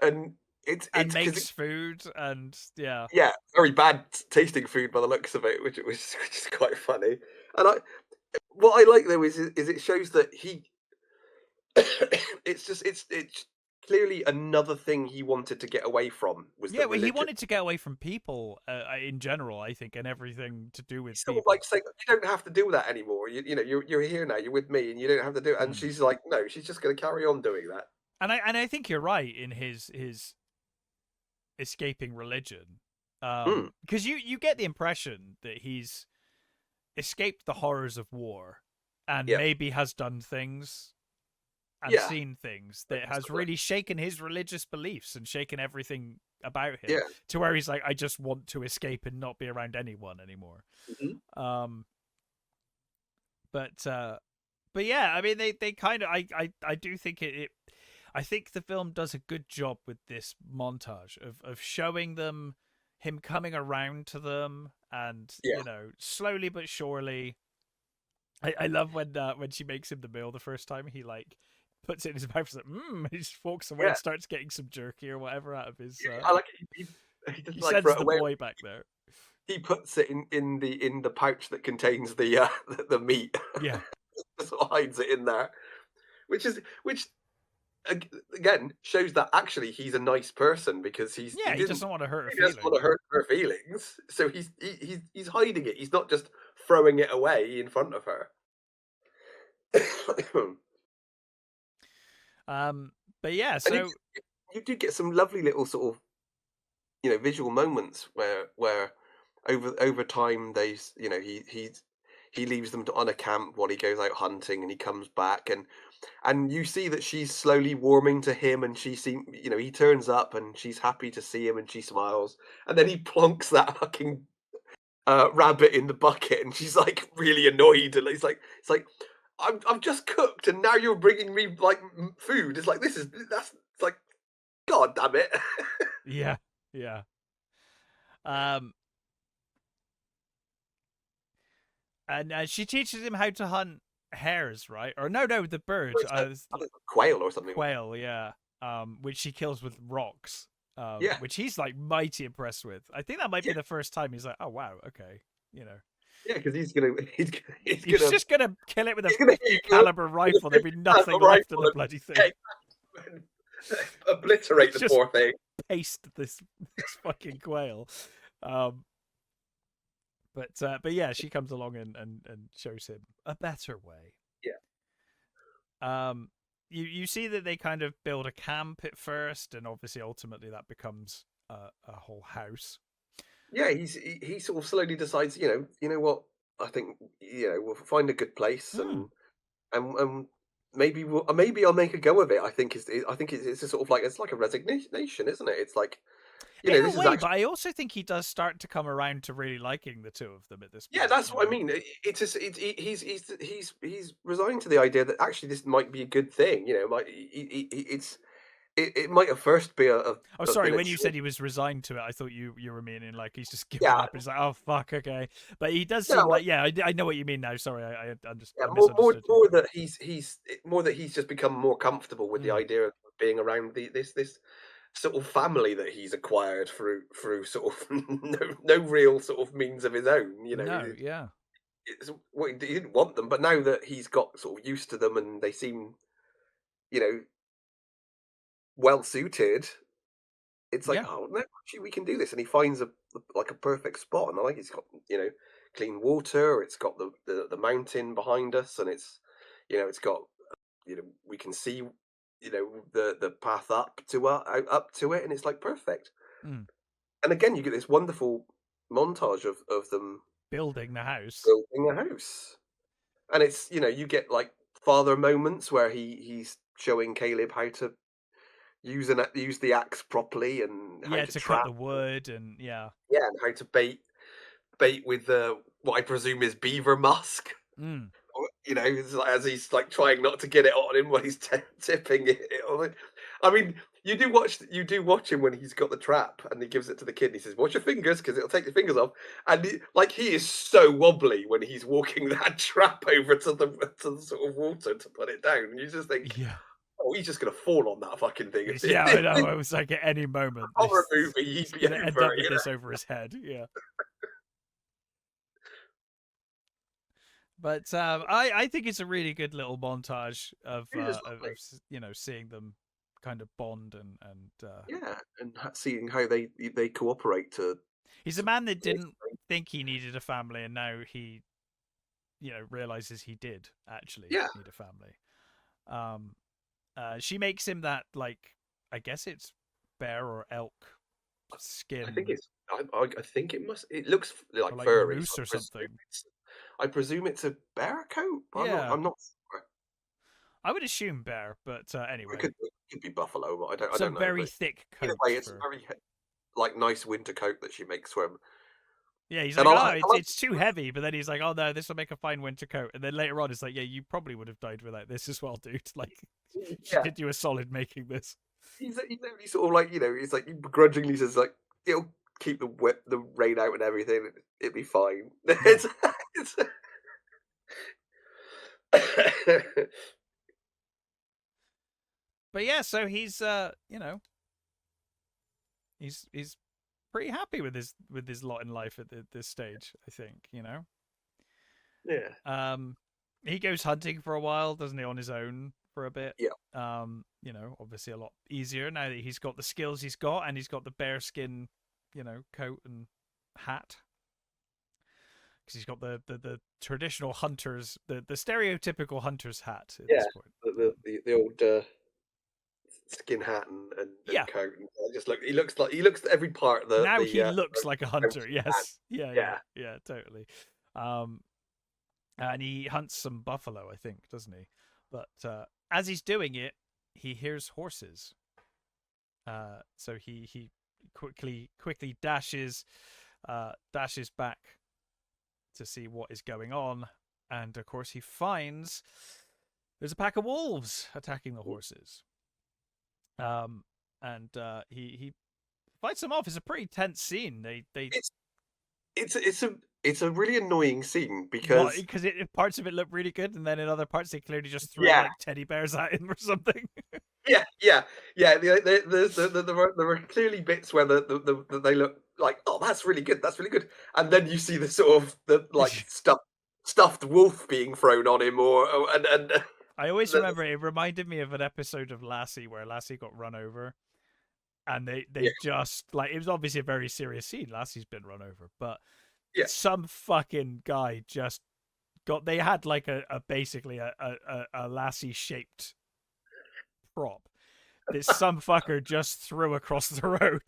and it's and because makes food, and yeah, yeah, very bad tasting food by the looks of it, which is quite funny. And what I like though is it shows that he it's clearly another thing he wanted to get away from was the Yeah, well, he religion. wanted to get away from people in general, I think, and everything to do with He's sort of people. like saying, "You don't have to do that anymore. You know, you're here now. You're with me, and you don't have to do it." And Mm. she's like, "No, she's just going to carry on doing that." And I think you're right in his escaping religion, Mm, because you get the impression that he's escaped the horrors of war, and yeah, maybe has done things and yeah, seen things that has possibly. really shaken his religious beliefs and shaken everything about him Yeah. to where he's like, I just want to escape and not be around anyone anymore. Mhm. Um, but yeah, I mean, they kind of, I do think it I think the film does a good job with this montage of showing him coming around to them, and Yeah. slowly but surely. I love when she makes him the meal the first time. He like puts it in his mouth, he's like, he just walks away Yeah. and starts getting some jerky or whatever out of his. I like it. He just He like throw sends it the away. boy back there. He puts it in the pouch that contains the the meat. Yeah, Just sort of hides it in there, which again shows that actually he's a nice person because yeah. He doesn't want to hurt her he doesn't want to feelings. hurt her feelings, so he's hiding it. He's not just throwing it away in front of her. But yeah, And so you do get some lovely little sort of visual moments where over time he leaves them on a camp while he goes out hunting and he comes back and you see that she's slowly warming to him and he turns up and she's happy to see him and she smiles and then he plonks that fucking rabbit in the bucket and she's like really annoyed and it's like I've just cooked and now you're bringing me like food. It's like that's it's like god damn it. yeah, yeah. Um, and she teaches him how to hunt hares, right? Or no, the bird, I think quail or something. quail, yeah. Which she kills with rocks. Yeah, Which he's like mighty impressed with. I think that might be yeah, the first time he's like, oh wow, okay, you know. yeah, because he's He's gonna just gonna kill it with a he's gonna 50 hit you caliber with a rifle. There'd be 50 caliber nothing left of rifle the bloody thing. and obliterate the Just poor thing. paste this fucking quail. Um, but yeah, she comes along and shows him a better way. Yeah, Um, you see that they kind of build a camp at first, and obviously ultimately that becomes a whole house. yeah. He sort of slowly decides. You know what? I think we'll find a good place Hmm. and maybe I'll make a go of it. I think it's a sort of like it's like a resignation, isn't it? It's like In a this is way, actually. but I also think he does start to come around to really liking the two of them at this Yeah, point. that's what I mean. It's just, he's resigned to the idea that actually this might be a good thing. It might at first be Oh, a sorry. bit When you said extreme. he was resigned to it, I thought you were meaning like he's just given Yeah, up. And he's like, oh fuck, okay. But he does seem no, like, yeah, I know what you mean now. Sorry, yeah, I misunderstood you. more that more that he's just become more comfortable with the Mm. idea of being around this sort of family that he's acquired through sort of no real sort of means of his own. No, yeah, He didn't want them, but now that he's got sort of used to them and they seem you know well suited, it's like, yeah, oh no, actually we can do this, and he finds like a perfect spot, and I like it's got clean water, it's got the mountain behind us, and it's got we can see the path up to it, and it's like perfect. mm. And again, you get this wonderful montage of them Building the house. building a house, and it's you get like father moments where he's showing Caleb how to use the axe properly and how Yeah, to to cut trap, the wood and yeah. yeah, and how to bait with what I presume is beaver musk. Mm. It's like, as he's like trying not to get it on him when he's tipping it on it. I mean, you do watch him when he's got the trap and he gives it to the kid. And he says, "Watch your fingers, because it'll take your fingers off." And he is so wobbly when he's walking that trap over to the sort of water to put it down. And you just think, Yeah. oh, he's just gonna fall on that fucking thing. Yeah, I know. I was like, at any moment, Horror he's movie, he'd be gonna end over. up with this over his head. Yeah. But I think it's a really good little montage It is of lovely. seeing them kind of bond and Yeah, and seeing how they cooperate he's a to man that didn't think he needed a family, and now he realizes he did actually yeah. need a family. Um, she makes him that, like, I guess it's bear or elk I think skin, it's. I think it must. It looks or like like furry. So moose or something. I presume it's a bear coat. But I'm not. Yeah, I'm not sure. I would assume bear, but anyway, It could be buffalo, but I don't. I it's a don't know. very But thick either way, coat it's a for. very like nice winter coat that she makes for him. Yeah, he's And like, I oh, like. I like it's too heavy, but then he's like, oh no, this will make a fine winter coat. And then later on, it's like, yeah, you probably would have died without this as well, dude. Like, she yeah, did you a solid making this. he's only sort of like he's like he begrudgingly says like it'll keep the rain out and everything. It'll be fine. Yeah, It's but yeah, so he's he's pretty happy with his lot in life at this stage. I think yeah, he goes hunting for a while, doesn't he, on his own for a bit. yeah, Obviously a lot easier now that he's got the skills he's got, and he's got the bearskin, coat and hat. Because he's got the traditional hunter's, the stereotypical hunter's hat at yeah. this point. The old skin hat Yeah, and coat. And I just look. He looks every part of now he the looks like a hunter. hat. Yes, yeah, yeah, Yeah, yeah, totally. Um, and he hunts some buffalo, I think, doesn't he? But as he's doing it, he hears horses. So he quickly dashes back to see what is going on, and of course he finds there's a pack of wolves attacking the horses. And he fights them off. It's a pretty tense scene. They it's it's a really annoying scene What? because Because parts of it look really good, and then in other parts they clearly just throw yeah, like teddy bears at him or something. yeah. There were clearly bits where they look like, oh, that's really good, and then you see the sort of the like stuffed wolf being thrown on him, and I always the, remember it reminded me of an episode of Lassie where Lassie got run over, and they yeah, just like, it was obviously a very serious scene. Lassie's been run over, but yeah, some fucking guy just they had like a basically a Lassie shaped prop that some fucker just threw across the road.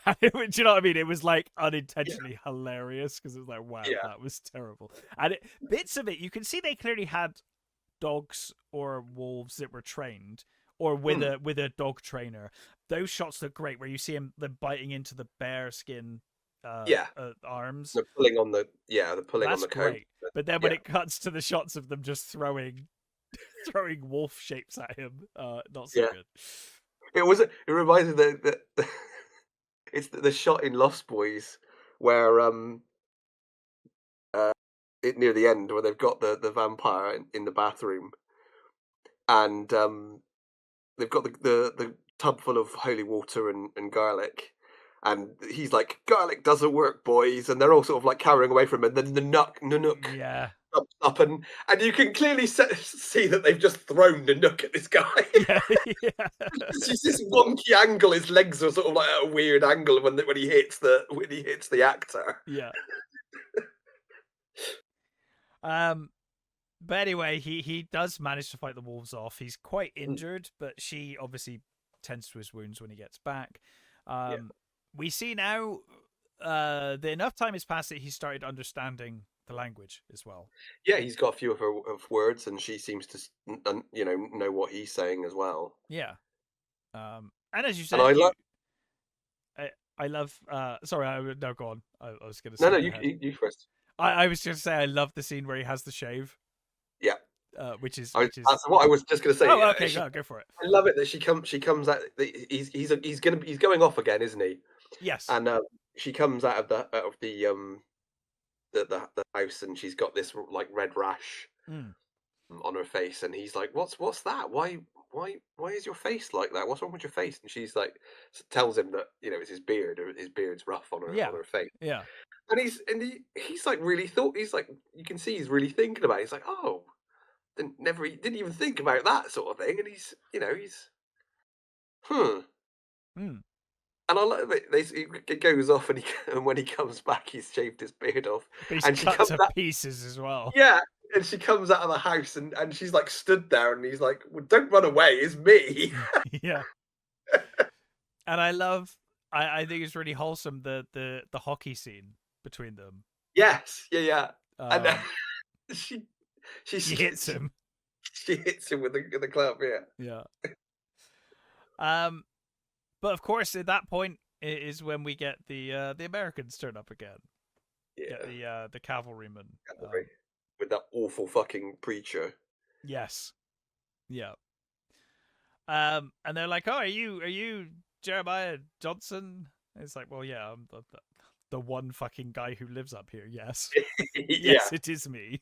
And do you know what I mean? It was like yeah, unintentionally hilarious because it was like, wow, yeah. that was terrible. And bits of it, you can see they clearly had dogs or wolves that were trained, or with Mm, a dog trainer. Those shots look great, where you see them biting into the bear skin yeah. arms. They're pulling on That's the coat. great. But then when Yeah, it cuts to the shots of them just throwing wolf shapes at him, not so yeah. good. It reminds me that it's the shot in Lost Boys where it near the end where they've got the vampire in the bathroom and they've got the tub full of holy water and garlic. And he's like, garlic doesn't work, boys. And they're all sort of like cowering away from him. And then the Nanook Yeah. jumps up and you can clearly see that they've just thrown Nanook at this guy. Yeah, yeah. It's just this wonky angle. His legs are sort of like at a weird angle when he hits the actor. Yeah. Um, but anyway, he does manage to fight the wolves off. He's quite Mm, injured, but she obviously tends to his wounds when he gets back. yeah, We see now the enough time has passed that he started understanding the language as well. yeah. He's got a few of words, and she seems to know what he's saying as well. Yeah. And as you And said, I love. I love. Sorry, no, go on. I was going to No, no, skip you ahead. you first. I was going to say I love the scene where he has the shave. Yeah. Which is That's what I was just going to say. oh, okay, go for it. I love it that she comes out. He's going off again, isn't he? Yes. And she comes out of the house, and she's got this like red rash Mm. on her face, and he's like, "What's that? Why? why is your face like that? What's wrong with your face?" And she's like, tells him that it's his beard, or his beard's rough Yeah. on her face. Yeah. And he's like really thought. He's like, you can see he's really thinking about it. He's like, "Oh, didn't even think about that sort of thing." And he's hmm. Hmm. And I love it. It goes off, and and when he comes back, he's shaved his beard off, But he's and she cut comes to out. pieces as well. Yeah, and she comes out of the house, and she's like stood there, and he's like, "Well, don't run away, it's me." Yeah. And I love. I think it's really wholesome the hockey scene between them. Yes, yeah, yeah. And Um, she she hits him. she hits him with the club. Yeah, Yeah. Um, but of course, at that point is when we get the Americans turn up again. Get yeah. the cavalrymen. With that awful fucking preacher. Yes. Yeah. And they're like, "Oh, are you Jeremiah Johnson?" It's like, "Well, yeah, I'm the one fucking guy who lives up here." Yes. Yeah, Yes, it is me.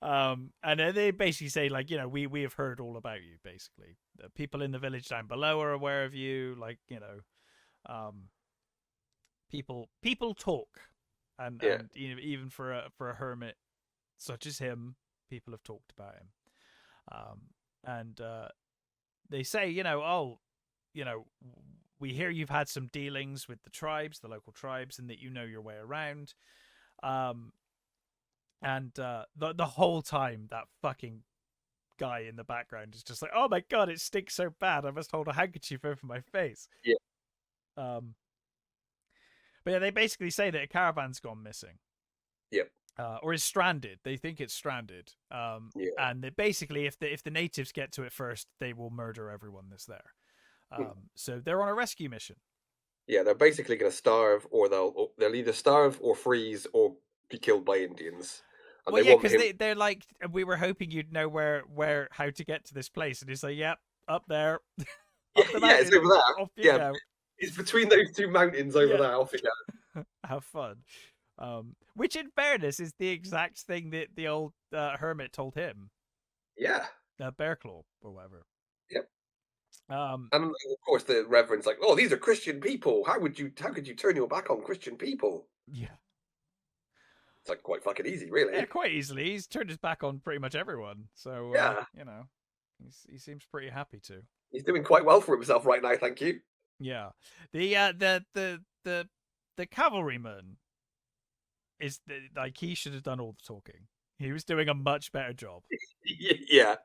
And then they basically say, like, we have heard all about you. Basically, the people in the village down below are aware of you. Like, um, people talk, yeah, and even for a hermit such as him, people have talked about him. And they say, oh, you know, we hear you've had some dealings with the local tribes, and that you know your way around. Um, and the whole time, that fucking guy in the background is just like, "Oh my god, it stinks so bad. I must hold a handkerchief over my face." yeah, Um, but yeah, they basically say that a caravan's gone missing, yeah, or is stranded. They think it's stranded. yeah. And that basically, if the natives get to it first, they will murder everyone that's there. Hmm. So they're on a rescue mission. Yeah, they're basically going to starve, or they'll either starve or freeze or be killed by Indians, and Well, they yeah, want because him. they're like, we were hoping you'd know where how to get to this place, and he's like, "Yep, up there, Yeah, up the yeah, it's mountain, over there. off you Yeah, go." it's between those two mountains over Yeah, there. Off it goes. have fun. Which, in fairness, is the exact thing that the old hermit told him, Yeah, Bearclaw or whatever. yep. Um, And of course, the reverend's like, "Oh, these are Christian people. How could you turn your back on Christian people?" yeah, It's like quite fucking easy, yeah, really. quite easily. He's turned his back on pretty much everyone, so Yeah, he seems pretty happy to. he's doing quite well for himself right now. Thank you. Yeah, the cavalryman like, he should have done all the talking. He was doing a much better job. Yeah.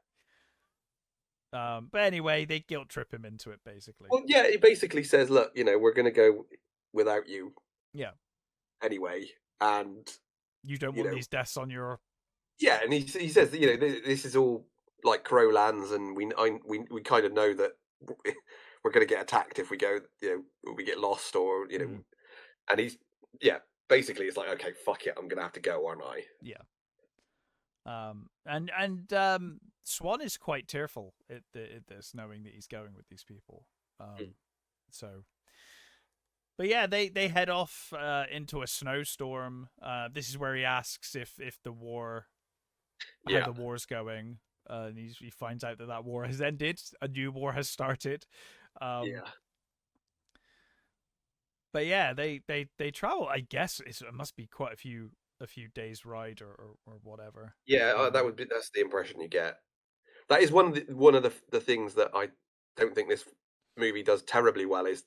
But anyway, they guilt trip him into it, basically. Well, yeah. He basically says, "Look, we're going to go without you Yeah, anyway," and you don't you want know, these deaths on your. yeah, and he says that, this is all like crow lands, and we kind of know that we're going to get attacked if we go, we get lost, or Mm, and he's yeah, basically it's like, okay, fuck it, I'm going to have to go, aren't I? yeah. And Swan is quite tearful at this, knowing that he's going with these people. Mm. So, but yeah, they head off into a snowstorm. This is where he asks if the war, how Yeah, the war's going. And he finds out that war has ended, a new war has started. Um, yeah, but yeah, they travel. I guess it must be quite a few days ride, or whatever. yeah. That's the impression you get. That is one of the things that I don't think this movie does terribly well, is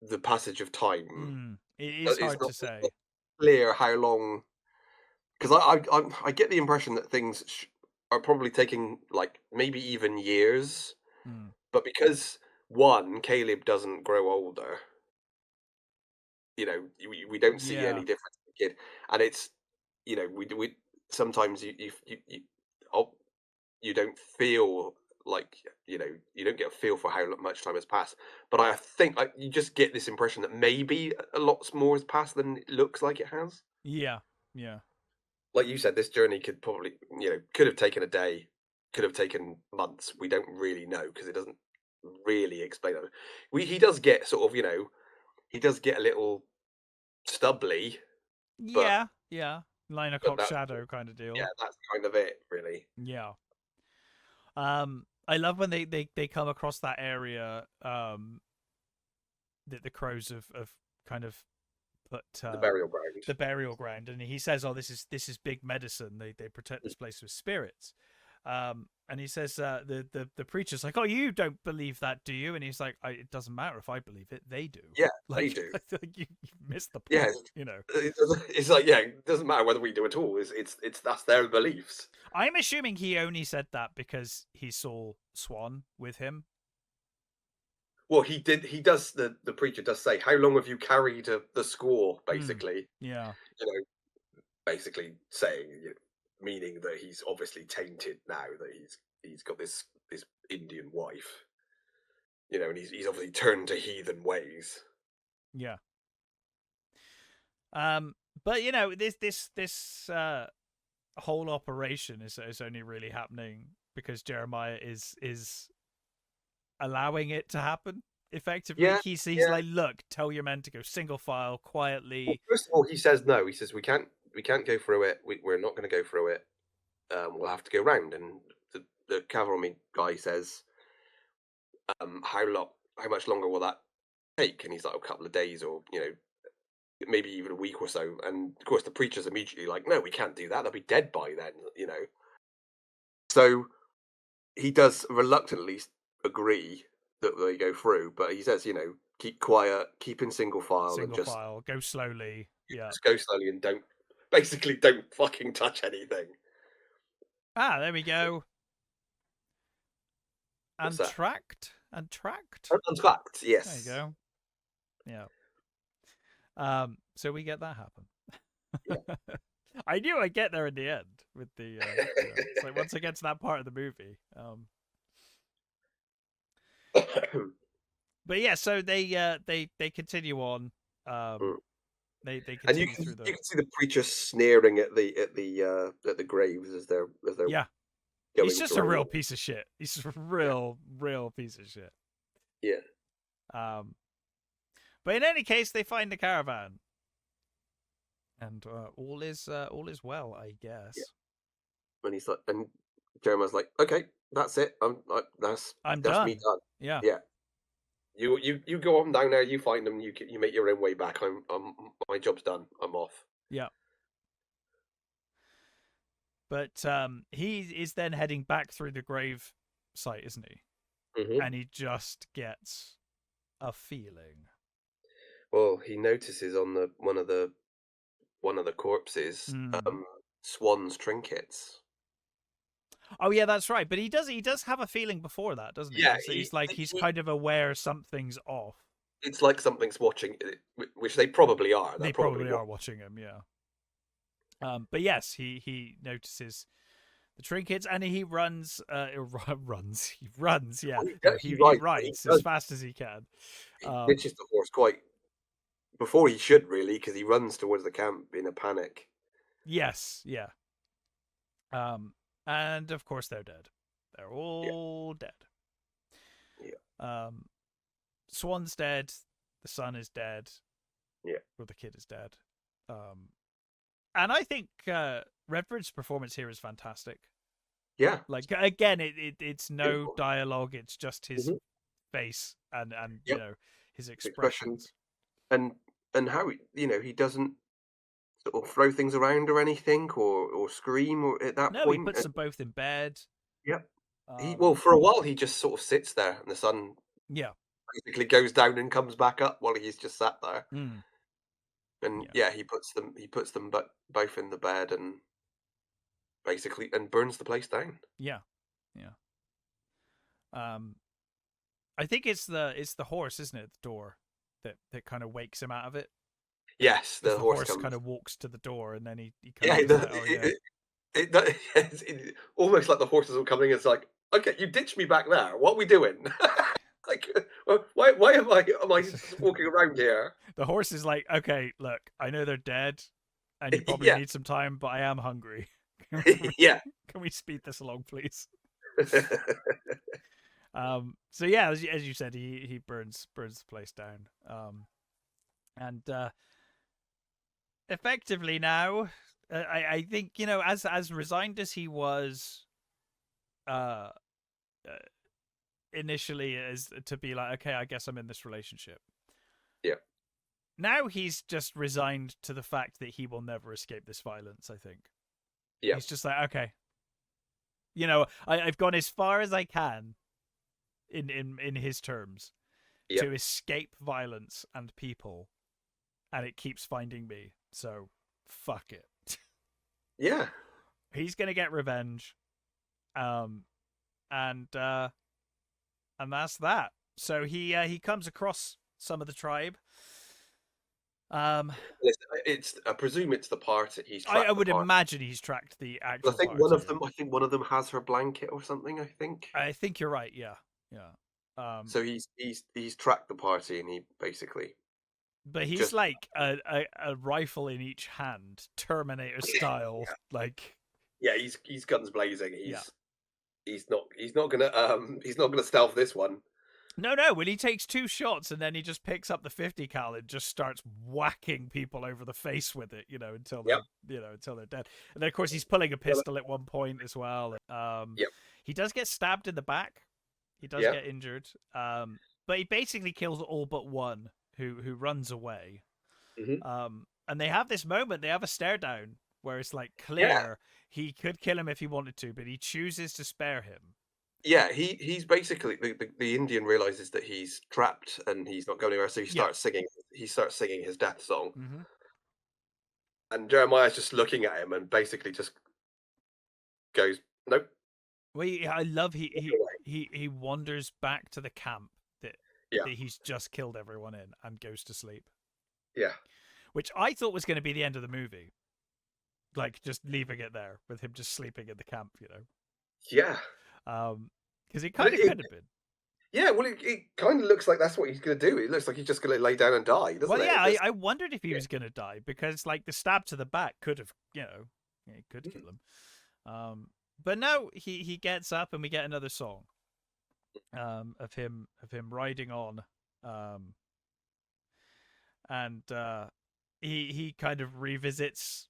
the passage of time. It is It's hard not, to say. clear how long, because I get the impression that things are probably taking like maybe even years, Mm. but because one, Caleb doesn't grow older, we don't see Yeah, any difference in the kid, and it's we sometimes oh, you don't feel like, you don't get a feel for how much time has passed, but I think you just get this impression that maybe a lot more has passed than it looks like it has. yeah, yeah, Like you said, this journey could probably, could have taken a day, could have taken months. We don't really know because it doesn't really explain it. He does get sort of, he does get a little stubbly, but yeah, yeah. 9 o'clock that's, shadow kind of yeah, deal. that's kind of it, really. Yeah. I love when they come across that area that the crows have kind of put The burial ground. the burial ground, and he says, "Oh, this is big medicine. They protect this place with spirits." And he says, the preacher's like, "Oh, you don't believe that, do you?" And he's like, "It doesn't matter if I believe it; they do." Yeah, they Like, do. I feel like you missed the Yeah, point, you know. it's like, yeah, it doesn't matter whether we do at all. It's that's their beliefs. I'm assuming he only said that because he saw Swan with him. Well, he did. He does. The preacher does say, "How long have you carried the score?" Mm, Basically, yeah, you know, basically saying, meaning that he's obviously tainted now that he's got this Indian wife, and he's obviously turned to heathen ways. yeah. But this whole operation is only really happening because Jeremiah is allowing it to happen. Effectively, Yeah, he's yeah. like, "Look, tell your men to go single file Well, quietly." first of all, he says no. He says we can't go through it. We're not going to go through it. We'll have to go round. And the cavalry guy says, how much longer will that take? And he's like, a couple of days, or maybe even a week or so. And of course, the preacher's immediately like, no, we can't do that. They'll be dead by then. So he does reluctantly agree that they go through, but he says, keep quiet, keep in single file, and Single just file, go slowly. Yeah. just go slowly and don't fucking touch anything. Ah, there we go. What's that? Untracked. Untracked, There you yes. go. Yeah. So we get that happen. Yeah. I knew I'd get there in the end with the it's like once I get to that part of the movie. But yeah, so they continue on. Mm. They And you continue can through you the can see the preacher sneering at the graves as they're yeah. He's going just a through. real piece of shit. He's a Yeah, real piece of shit. yeah, Um, but in any case, they find the caravan, and all is well, I yeah. guess. And he's like, and Jeremiah's like, okay, that's it. I'm That's me done. done. Yeah. Yeah. You go on down there. You find them. You make your own way back. My job's done. I'm off. Yeah. But he is then heading back through the grave site, isn't he? Hmm. And he just gets a feeling. Well, he notices on the one of the corpses, Mm. Swan's trinkets. Oh yeah, that's right. But he does have a feeling before that, doesn't he? Yeah, He's kind of aware something's off. it's like something's watching, which they probably are. They're They probably probably are watching him, yeah. But yes, he notices the trinkets and he runs. He runs. Yeah, no, He he rides. He rides as does. fast as he can. He Um, ditches the horse quite before he should really, because he runs towards the camp in a panic. yes, yeah. And of course they're dead. They're Yeah, all dead. yeah, Um, Swan's dead. The son is dead. yeah, Or the kid is dead. Um, and I think Redford's performance here is fantastic. yeah. Like again, it's no Beautiful. dialogue. It's just his Hmm. face and Yep. his Expression expressions. and how he doesn't sort of throw things around or anything or scream or at that No, he point. puts them both in bed. Yep. Um, Well, for a while he just sort of sits there, and the sun yeah, basically goes down and comes back up while he's just sat there. mm, And yeah, yeah, he puts them both in the bed and basically and burns the place down. yeah, yeah. Um, I think it's the horse, isn't it? The door that kind of wakes him out of it Yes, because the the horse horse comes. kind of walks to the door and then he kind Yeah, of is like, oh yeah, it's almost like the horses are coming. It's like, okay, you ditched me back there. What are we doing? Like, why am I just walking around here? the horse is like, okay, look, I know they're dead, and you probably Yeah, need some time, but I am hungry. yeah. Can we speed this along, please? So yeah, as you said, he burns the place down. And effectively now, I think as resigned as he was, uh, initially is to be like, okay, I guess I'm in this relationship. Yeah. Now he's just resigned to the fact that he will never escape this violence, I think. Yeah. He's just like, okay, I've gone as far as I can in his terms Yeah. to escape violence and people, and it keeps finding me. So fuck it. Yeah. He's gonna get revenge. Um and that's that. So he comes across some of the tribe. Um I presume it's the party. He's I tracked the would party. imagine he's tracked the I actual think one of party. them. I think one of them has her blanket or something. I think. I think you're right, yeah. Yeah. So he's tracked the party, and he basically But he's just like a rifle in each hand, Terminator style. Like, yeah, he's guns blazing. yeah. He's not gonna stealth this one. No. When he takes 2 shots and then he just picks up the 50 cal and just starts whacking people over the face with it, until Yep. until they're dead. And then of course he's pulling a pistol at one point as well. Yep. He does get stabbed in the back. He does Yeah. get injured. But he basically kills all but one who runs away. Hmm. And they have this moment. They have a stare down where it's like Yeah. clear he could kill him if he wanted to, but he chooses to spare him. Yeah. He's basically the Indian realizes that he's trapped and he's not going anywhere, so he starts singing. He starts singing his death song, Mm-hmm. and Jeremiah's just looking at him and basically just goes, "Nope." Well, I love Walk away. he wanders back to the camp that Yeah. that he's just killed everyone in and goes to sleep, Yeah. which I thought was going to be the end of the movie, like just leaving it there with him just sleeping in the camp, Yeah. because it But kind of could have been. yeah, well, it kind of looks like that's what he's going to do. It looks like he's just going to lay down and die, doesn't Well, it? yeah, I wondered if he was going to die because like the stab to the back could have, it could kill him. But no, he gets up and we get another song of him riding on, and he kind of revisits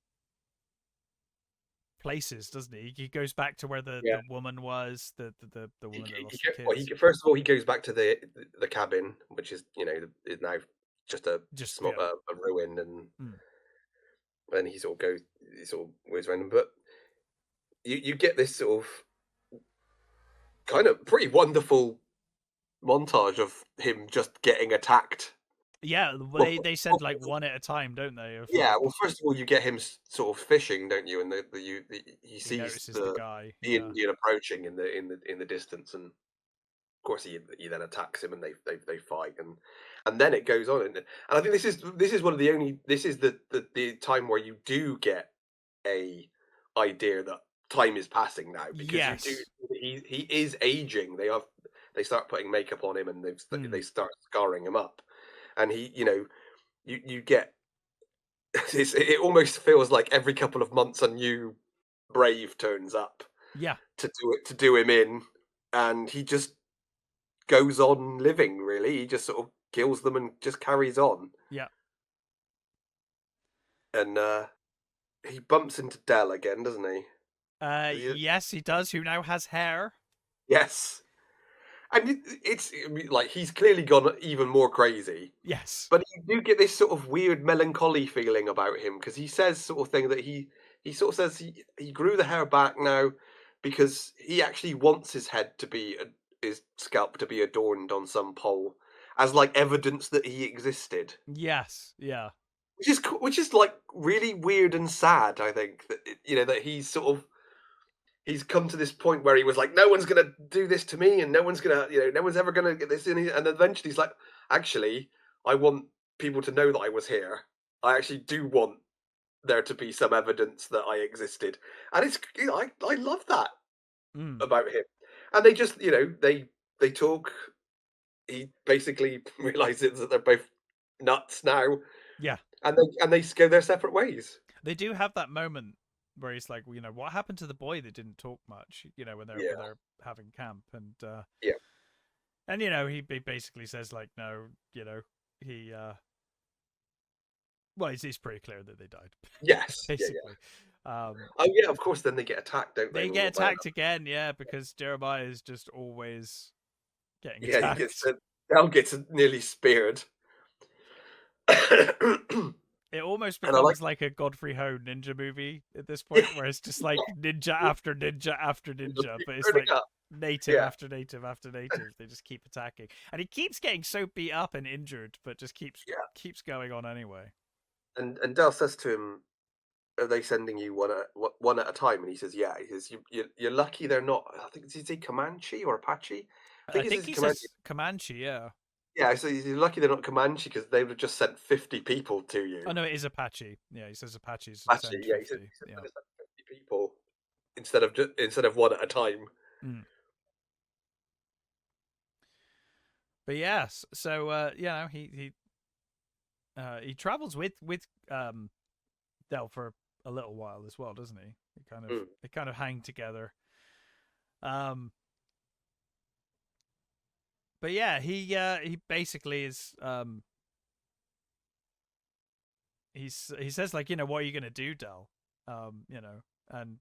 places, doesn't he? He goes back to where the woman was, the woman that lost the kids. First of all, he goes back to the cabin, which is is now just a ruin, and he sort of whiz around him. But you get this sort of kind of pretty wonderful montage of him just getting attacked. Yeah, they send like one at a time, don't they? Yeah, well, first of all, you get him sort of fishing, don't you? And he sees the guy, the Indian approaching in the distance, and of course he then attacks him, and they fight, and then it goes on, and I think this is one of the only the time where you do get a idea that time is passing now, because he is aging. They start putting makeup on him, and they start scarring him up, and you get it almost feels like every couple of months a new brave turns up to do him in, and he just goes on living. Really, he just sort of kills them and just carries on. And he bumps into Dell again, doesn't he? Yes, he does, who now has hair. Yes. And it's like he's clearly gone even more crazy. Yes. But you do get this sort of weird melancholy feeling about him, because he says sort of thing that he sort of says he grew the hair back now because he actually wants his head to be his scalp to be adorned on some pole as like evidence that he existed. Yes. Yeah. Which is like really weird and sad. I think that that he's come to this point where he was like, no one's going to do this to me, and no one's ever going to get this in. And eventually he's like, actually, I want people to know that I was here. I actually do want there to be some evidence that I existed. And I love that about him. And they just, they talk. He basically realizes that they're both nuts now. Yeah. And they go their separate ways. They do have that moment where he's like, what happened to the boy that didn't talk much, when they're having camp, and and he basically says like, no, he well, it's pretty clear that they died. Yes, basically. Oh yeah, of course. Then they get attacked, don't they? They get attacked again, because Jeremiah is just always getting Yeah, he gets attacked. Dell gets nearly speared. And It almost I like, becomes like a Godfrey Ho ninja movie at this point, where it's just like ninja after ninja after he just ninja, keeps but it's turning like up. native Yeah, after native after native. They just keep attacking, and he keeps getting so beat up and injured, but just yeah. keeps going on anyway. And Dell says to him, "Are they sending you one at a time?" And he says, "Yeah." He says, "You're lucky they're not." I think, did he say Comanche or Apache? I I think he think says he Comanche. says Comanche, yeah. Yeah, so you're lucky they're not Comanche because they would have just sent 50 people to Oh you. no, it is Apache. Yeah, he says Apaches would Apache, send yeah, 50. he said Yeah. they'd have sent 50 people instead of one at a time. Mm. But yes, so you know, he travels with Del for a little while as well, doesn't he? Mm. They kind of hang together. Um, but yeah, he basically is he says like, you know, what are you gonna do, Del? You know, and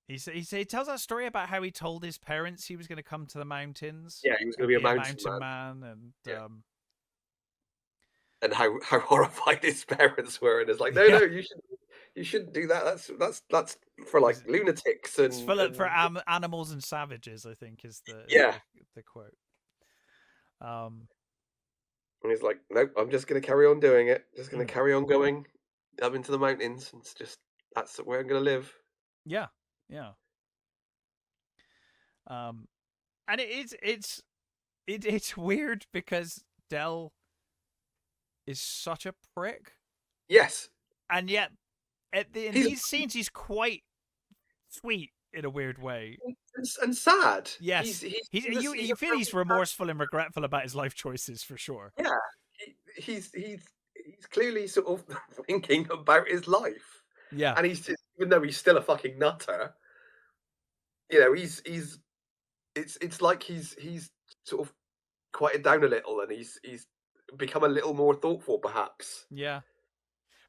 he tells that story about how he told his parents he was going to come to the mountains Yeah, he was going and to be a be a mountain mountain man. man, and Yeah, and how horrified his parents were, and it's like, no, yeah, no, you shouldn't do that. That's for like lunatics it's full of for and animals and savages, I think is yeah. the quote. Um, And he's like, nope, I'm just going to carry on doing it. Just going mm, to carry on going up into the mountains. It's just that's where I'm going to live. yeah, yeah. Um, and it's weird because Dell is such a prick, Yes, and yet in he's these scenes he's quite sweet in a weird way. and sad. Yes, He's you a feel very he's sad. remorseful and regretful about his life choices for sure. Yeah, he's clearly sort of thinking about his life, Yeah, and he's just, even though he's still a fucking nutter, you know, he's it's like he's sort of quieted down a little, and he's become a little more thoughtful, perhaps. yeah.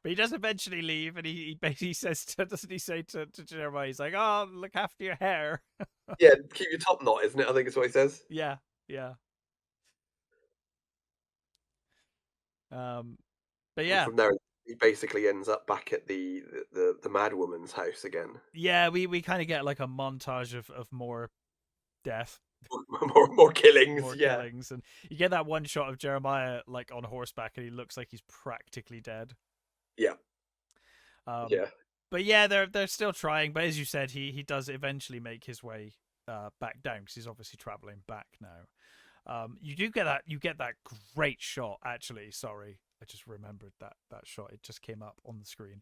But he does eventually leave, and he basically says to, doesn't he say to Jeremiah, he's like, "Oh, look after your hair." Yeah, keep your top knot, isn't it? I think it's what he says. Yeah, yeah. Um, but And yeah, from there, he basically ends up back at the mad woman's house again. yeah. We kind of get like a montage of more death, More killings, more yeah, killings, and you get that one shot of Jeremiah like on horseback, and he looks like he's practically dead. yeah, Um, yeah. but yeah, they're still trying. But as you said, he does eventually make his way back down because he's obviously traveling back now. You get that great shot. Actually, sorry, I just remembered that shot. It just came up on the screen.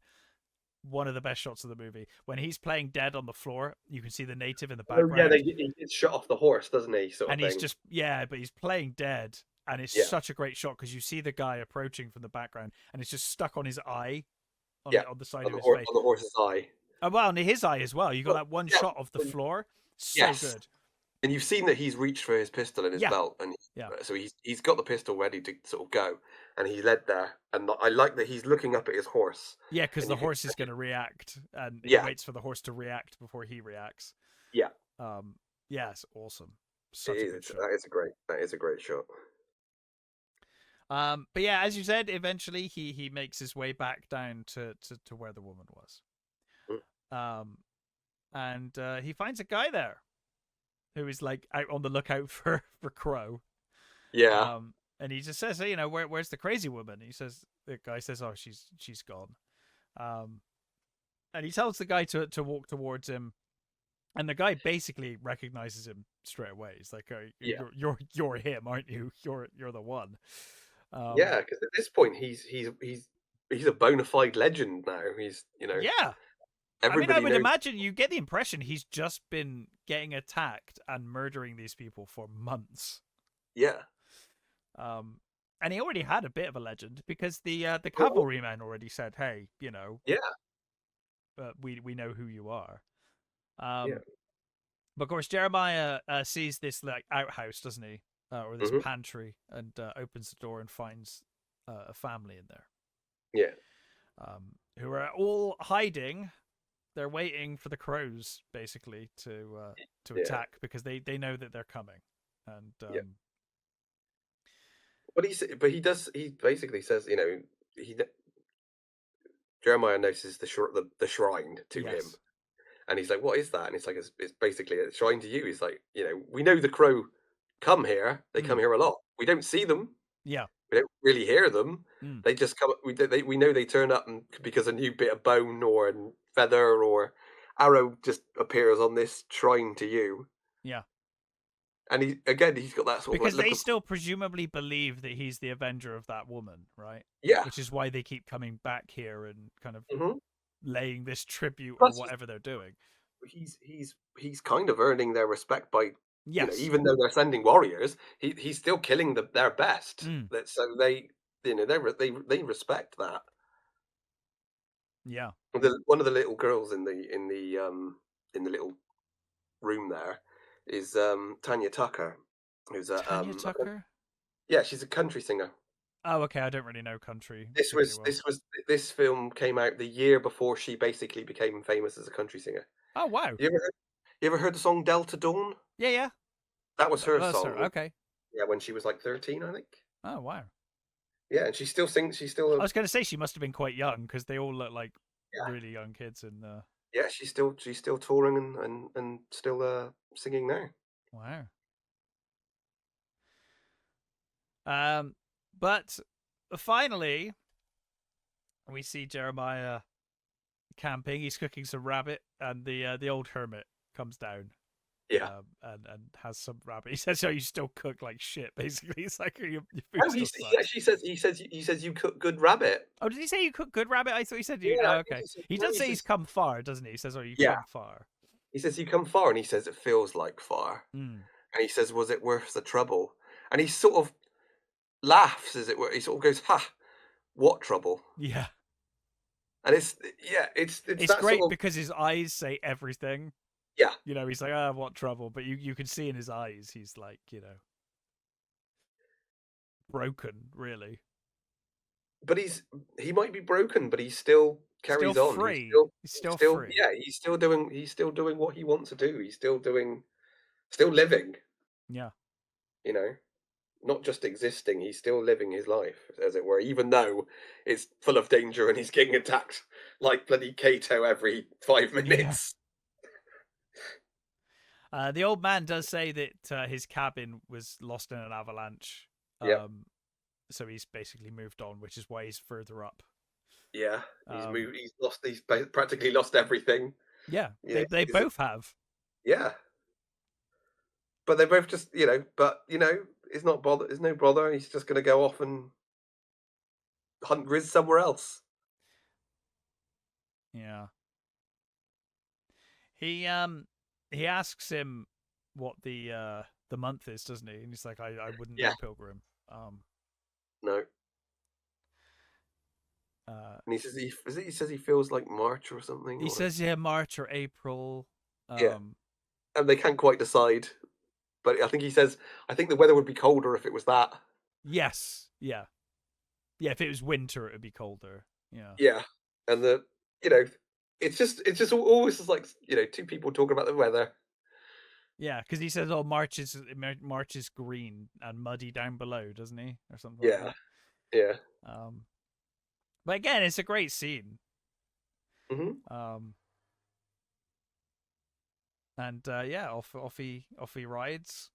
One of the best shots of the movie when he's playing dead on the floor. You can see the native in the Oh yeah, background, he gets shot off the horse, doesn't he? Sort of and he's thing. just but he's playing dead, and it's Yeah, such a great shot because you see the guy approaching from the background, and it's just stuck on his eye, yeah. on the side of his On face. the horse's eye. Oh, well, and his eye as well. You got Well, that one yeah, shot of the floor. So yes. good. And you've seen that he's reached for his pistol in his Yeah, belt, and yeah, so he's got the pistol ready to sort of go, and he led there. And I like that he's looking up at his horse, yeah. Because and the you can, horse is going to react, and he yeah, waits for the horse to react before he reacts. yeah. Um, yeah, it's awesome. It Such a good is. shot. That is a great shot. But yeah, as you said, eventually he makes his way back down to where the woman was. Mm. Um, and he finds a guy there who is like out on the lookout for Crow. Yeah, And he just says, hey, you know, where's the crazy woman? He says, the guy says, oh, she's gone. Um, and he tells the guy to walk towards him, and the guy basically recognizes him straight away. He's like, oh, yeah, you're him, aren't you? You're the one. Um, yeah. Because at this point, he's a bona fide legend now. He's yeah. I mean, I everybody would knows. imagine you get the impression he's just been getting attacked and murdering these people for months. Yeah. Um, and he already had a bit of a legend because the Oh, cavalryman already said, "Hey, you know, yeah, we know who you are." yeah. Um, but of course, Jeremiah sees this like outhouse, doesn't he, or this Hmm. pantry, and opens the door and finds a family in there, Yeah, who are all hiding. They're waiting for the crows, basically, to yeah, attack because they know that they're coming. And Yeah. But he basically says, he Jeremiah notices the shrine to him, yes, and he's like, "What is that?" And it's like, "It's basically a shrine to you." He's like, "We know the crow come here. They come mm, here a lot. We don't see them. yeah, We don't really hear them. mm, They just come. We know they turn up and because a new bit of bone or a feather or arrow just appears on this shrine to you." yeah. And he's got that sort of like Because look they of still presumably believe that he's the avenger of that woman, right? yeah. Which is why they keep coming back here and kind of hmm laying this tribute or Plus, whatever they're doing. he's kind of earning their respect by Yes. even though they're sending warriors, he's still killing their best. Mm, That so they they respect that. yeah. One of the little girls in the little room there is Tanya Tucker, who's Tanya Tucker? yeah, she's a country singer. Oh, okay. I don't really know country This particularly was well. this was this film came out the year before she basically became famous as a country singer. Oh, wow. You ever heard the song Delta Dawn? Yeah, yeah. That was her That's her. song. Okay. Yeah, when she was like 13, I think. Oh, wow. Yeah, and she still sings. She's still I was going to say she must have been quite young because they all look like yeah, really young kids. And yeah. She's still touring and still singing now. wow. But finally, we see Jeremiah camping. He's cooking some rabbit, and the old hermit comes down. Yeah. And has some rabbit. He says, "Oh, you still cook like shit." Basically, it's like your food Oh, still he sucks. actually says he says you cook good rabbit. Oh, did he say you cook good rabbit? I thought he said you. Yeah, Oh, I think okay. he said He no. does say he's come far, doesn't he? He says, "Oh, you Yeah. come far." He says you come far, and he says it feels like far. Mm. And he says, was it worth the trouble? And he sort of laughs, as it were. He sort of goes, "Ha, what trouble?" Yeah, And it's it's that sort great of because his eyes say everything. yeah. You know, he's like, "Ah, what trouble?" But you can see in his eyes, he's like, broken, really. But he might be broken, but he still Still carries on. free. He's still free. Yeah, he's still doing what he wants to do. Still living, Yeah. you know, not just existing. He's still living his life, as it were, even though it's full of danger and he's getting attacked like bloody Kato every 5 Yeah. minutes. The old man does say that his cabin was lost in an avalanche. Yep. So he's basically moved on, which is why he's further up. Yeah, he's Um, moved. He's lost. Practically lost everything. yeah, Yeah, they both have. yeah. But they both just, but it's not bother. There's no bother. He's just going to go off and hunt Grizz somewhere else. Yeah. He asks him what the month is, doesn't he? And he's like, I wouldn't Yeah. know, Pilgrim. No. Uh, And he says he feels like March or something. he Or says, yeah, March or April. yeah, Um, and they can't quite decide. But I think the weather would be colder if it was that. yes, yeah, yeah. If it was winter, it would be colder. Yeah, Yeah, and you know, it's just always just like two people talking about the weather. yeah. Because he says, oh, March is green and muddy down below, doesn't he, or something like Yeah, that. yeah. Um, but again, it's a great scene. hmm Um, and yeah, off he rides.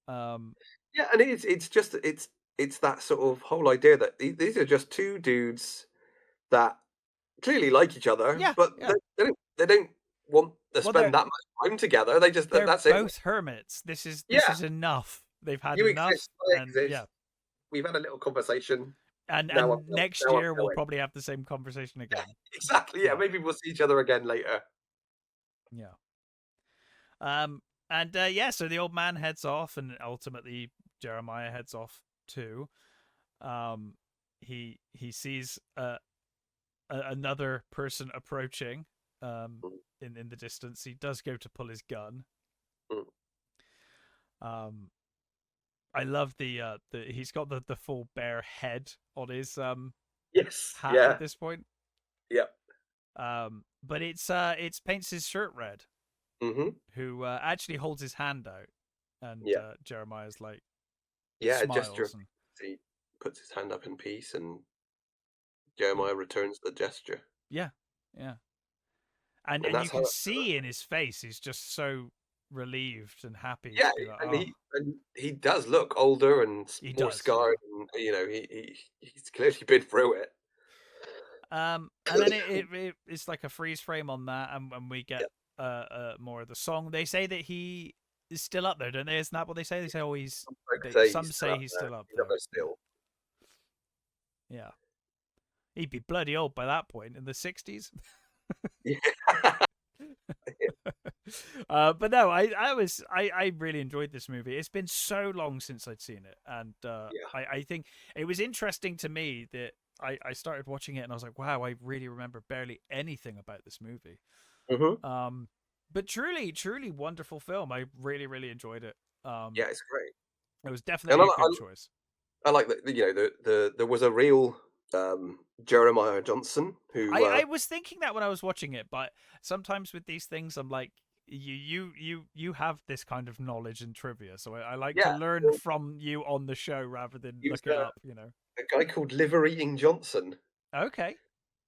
Um, Yeah, and it's that sort of whole idea that these are just two dudes that clearly like each other, yeah, but yeah. they don't want to Well, spend that much time together. They just they're that's it. both hermits. This Yeah, is enough. They've had you enough, exist, I and yeah, exist. We've had a little conversation. and next Now I'm year we'll going. probably have the same conversation Yeah, again. exactly. Yeah, Yeah, maybe we'll see each other again later. yeah. Um, and yeah, so the old man heads off, and ultimately Jeremiah heads off too. Um, he sees another person approaching. Mm, In the distance, he does go to pull his gun. mm. Um, I love the he's got the full bear head on his Yes. hat at Yeah. this point. Yeah. But it's paints his shirt red, hmm who actually holds his hand out. and Yeah. Jeremiah's like Yeah, a gesture smiles of and peace. He puts his hand up in peace, and yeah, Jeremiah returns the gesture. yeah, yeah. And And you that's can how. see in his face he's just so relieved and happy Yeah, to be like, and oh, he does look older and he more does, yeah. scarred, and he's clearly been through it. And then it's like a freeze frame on that, and we Yeah, get more of the song. They say that he is still up there, don't they? Isn't that what they say? They say, oh, folks say he's some still say up he's there. still up He's up there. there Yeah, still. yeah. He'd be bloody old by that point in the 60s. Yeah, But no, I really enjoyed this movie. It's been so long since I'd seen it, and yeah. I think it was interesting to me that I started watching it and I was like, wow, I really remember barely anything about this movie. Hmm. Um, but truly wonderful film. I really enjoyed it. Yeah, it's great. It was And definitely a good choice. I like that. There was a real Jeremiah Johnson who. I was thinking that when I was watching it, but sometimes with these things, I'm like, you have this kind of knowledge and trivia, so I like to Yeah, learn well, from you on the show rather than he was look it up. You know. a guy called Liver Eating Johnson, Okay.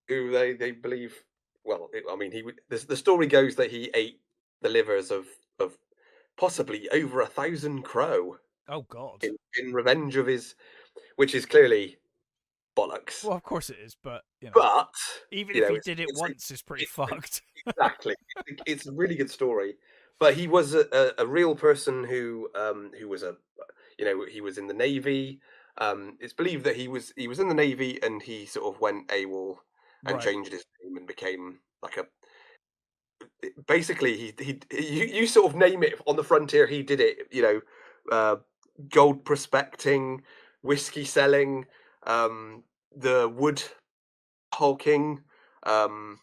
who they believe. Well, I mean, the story goes that he ate the livers of possibly over 1,000 crow Oh God. in revenge of his, which is clearly bollocks. Well, of course it is, but you know, But even if he it's did it once, it's pretty it's fucked. exactly it's a really good story. But he was a real person who was he was in the Navy. It's believed that he was in the Navy and he sort of went AWOL and Right. changed his name and became like a basically you sort of name it on the frontier he did it, uh, gold prospecting, whiskey selling, the wood hulking, um,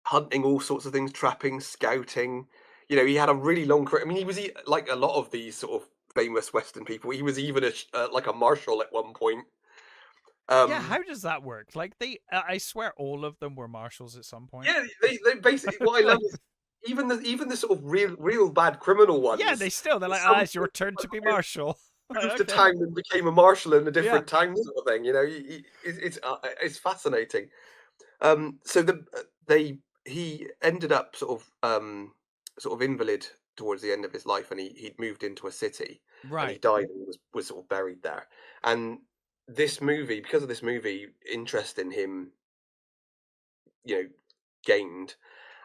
hunting, all sorts of things, trapping, scouting. He had a really long career. I mean, he was like a lot of these sort of famous Western people. He was even like a marshal at one point. Yeah. Um, How does that work? Like I swear all of them were marshals at some point. yeah, they basically what I love Like, is even the sort of real bad criminal yeah, ones. they're At like, some it's your point, turn to be marshal. Like, moved to okay. town and became a marshal in a Yeah. different town, sort of thing. It's fascinating. So he ended up sort of invalid towards the end of his life, and he'd moved into a city, and he Right. died and was sort of buried there. And this movie, because of this movie, interest in him, you know, gained,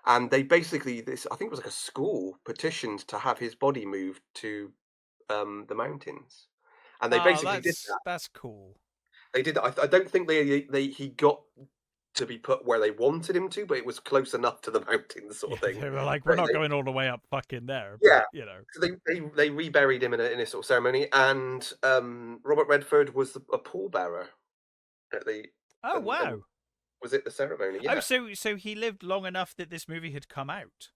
and they basically this I think it was like a school petitioned to have his body moved to the mountains, and they Oh, basically did that. that's cool. They did that. I don't think they he got to be put where they wanted him to, but it was close enough to the mountains, sort Yeah, of thing. they were like, we're They, not they, going all the way up fucking there, yeah, but you know. so they reburied him in a sort of ceremony, and Robert Redford was a pallbearer at the Oh and wow. was it the ceremony? Oh, Yeah. so he lived long enough that this movie had come out,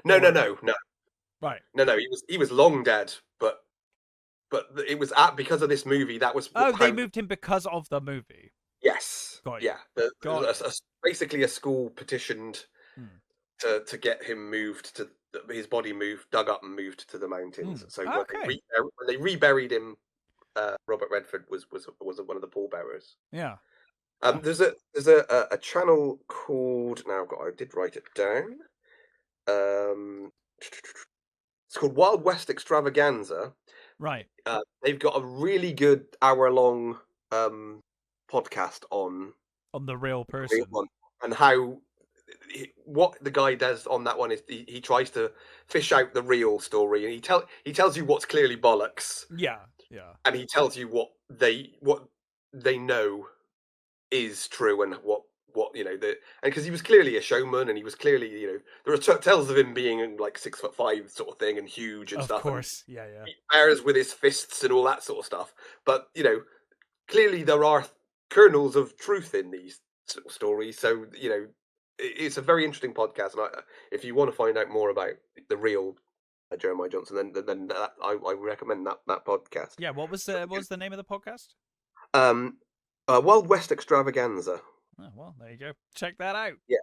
No, no, or no, no, right? no, no. He was long dead, but it was because of this movie. That was Oh, they how. moved him because of the movie. Yes, Got you. yeah. Got you. Basically, a school petitioned Hmm. to get him moved to his body moved, dug up and moved to the mountains. Hmm. So Okay. when they reburied him, Robert Redford was one of the pallbearers. Yeah. Oh, There's a channel called now. I did write it down. It's called Wild West Extravaganza. right. They've got a really good hour-long podcast on On the real the real person. one and how what the guy does on that one is he tries to fish out the real story, and he tells you what's clearly bollocks, Yeah. Yeah. and he tells you what they know is true, and what and because he was clearly a showman, and he was clearly there are tales of him being like 6'5" sort of thing and huge and Of stuff, and course. Yeah. Yeah. he bears with his fists and all that sort of stuff. But clearly there are kernels of truth in these sort of stories. So it's a very interesting podcast, and if you want to find out more about the real Jeremiah Johnson, then I recommend that podcast. Yeah. It's really What good. was the name of the podcast? Um, Wild West Extravaganza. Oh well, there you go. Check that out. Yeah,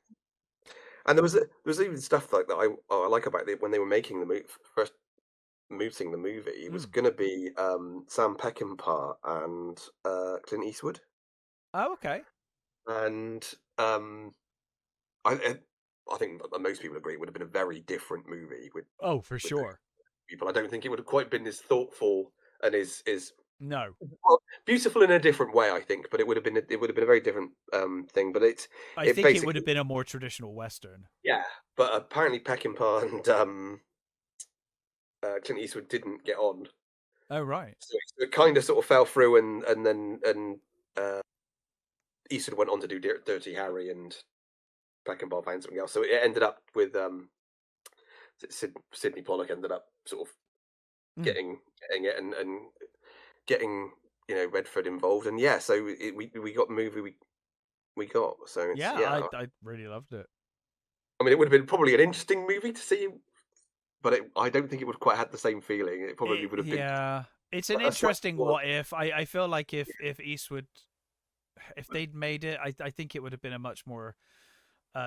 and there was even stuff like that I like about it when they were making the movie first. Mooting the movie was Mm. going to be Sam Peckinpah and Clint Eastwood, Oh, okay. and um, I I think that most people agree it would have been a very different movie Oh, for with those sure. people. I don't think it would have quite been as thoughtful and is No, well, beautiful in a different way. I think, but it would have been a very different thing. But I it think it would basically have been a more traditional Western. yeah. But apparently Peckinpah and Clint Eastwood didn't get on, Oh, right. so it kind of sort of fell through, and then uh, Eastwood went on to do Dirty Harry, and Peckinpah found something else. So it ended up with Sidney Pollack ended up sort of Mm. getting it, and getting Redford involved, and yeah, so we got the movie we got. So it's Yeah, yeah. I really loved it. I mean, it would have been probably an interesting movie to see, but I don't think it would have quite had the same feeling. It probably would have been Yeah, it's an a slightly interesting more. what if. I feel like if Eastwood, if they'd made it, I think it would have been a much more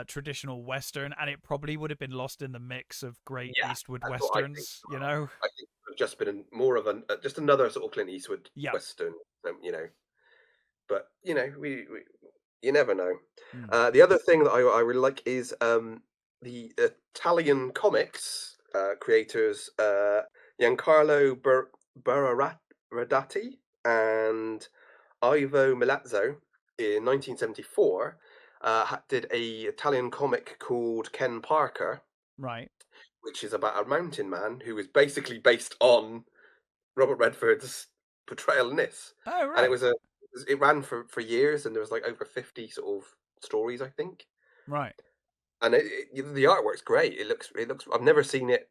traditional Western, and it probably would have been lost in the mix of great Yeah, Eastwood that's what I think. Westerns, you know? I think it would have just been more of an just another sort of Clint Eastwood Yeah. western, But we you never know. Mm. The other thing that I really like is the Italian comics creators Giancarlo Baradati and Ivo Milazzo in 1974 did a Italian comic called Ken Parker, Right. which is about a mountain man who is basically based on Robert Redford's portrayal in this, Oh, and right. it ran for years, and there was like over 50 sort of stories, I think. Right. And the artwork's great. It looks. I've never seen it,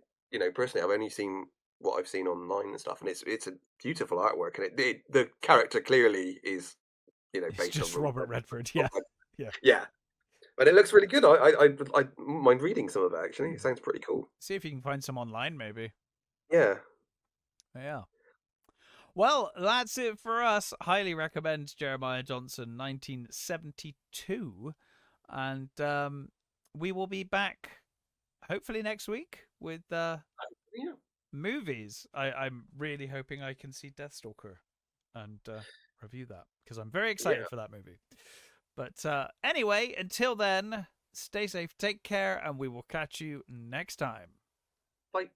personally. I've only seen what I've seen online and stuff, and it's a beautiful artwork, and the character clearly is It's based on just Robert Robert Redford. Redford. Yeah. Yeah. Yeah, but it looks really good. I mind reading some of it actually. Hmm. It sounds pretty cool. See if you can find some online, maybe. Yeah, Yeah. Well, that's it for us. Highly recommend Jeremiah Johnson, 1972. And we will be back hopefully next week with yeah, movies. I'm really hoping I can see Deathstalker and review that because I'm very yeah. excited for that movie. But anyway, until then, stay safe, take care, and we will catch you next time. Like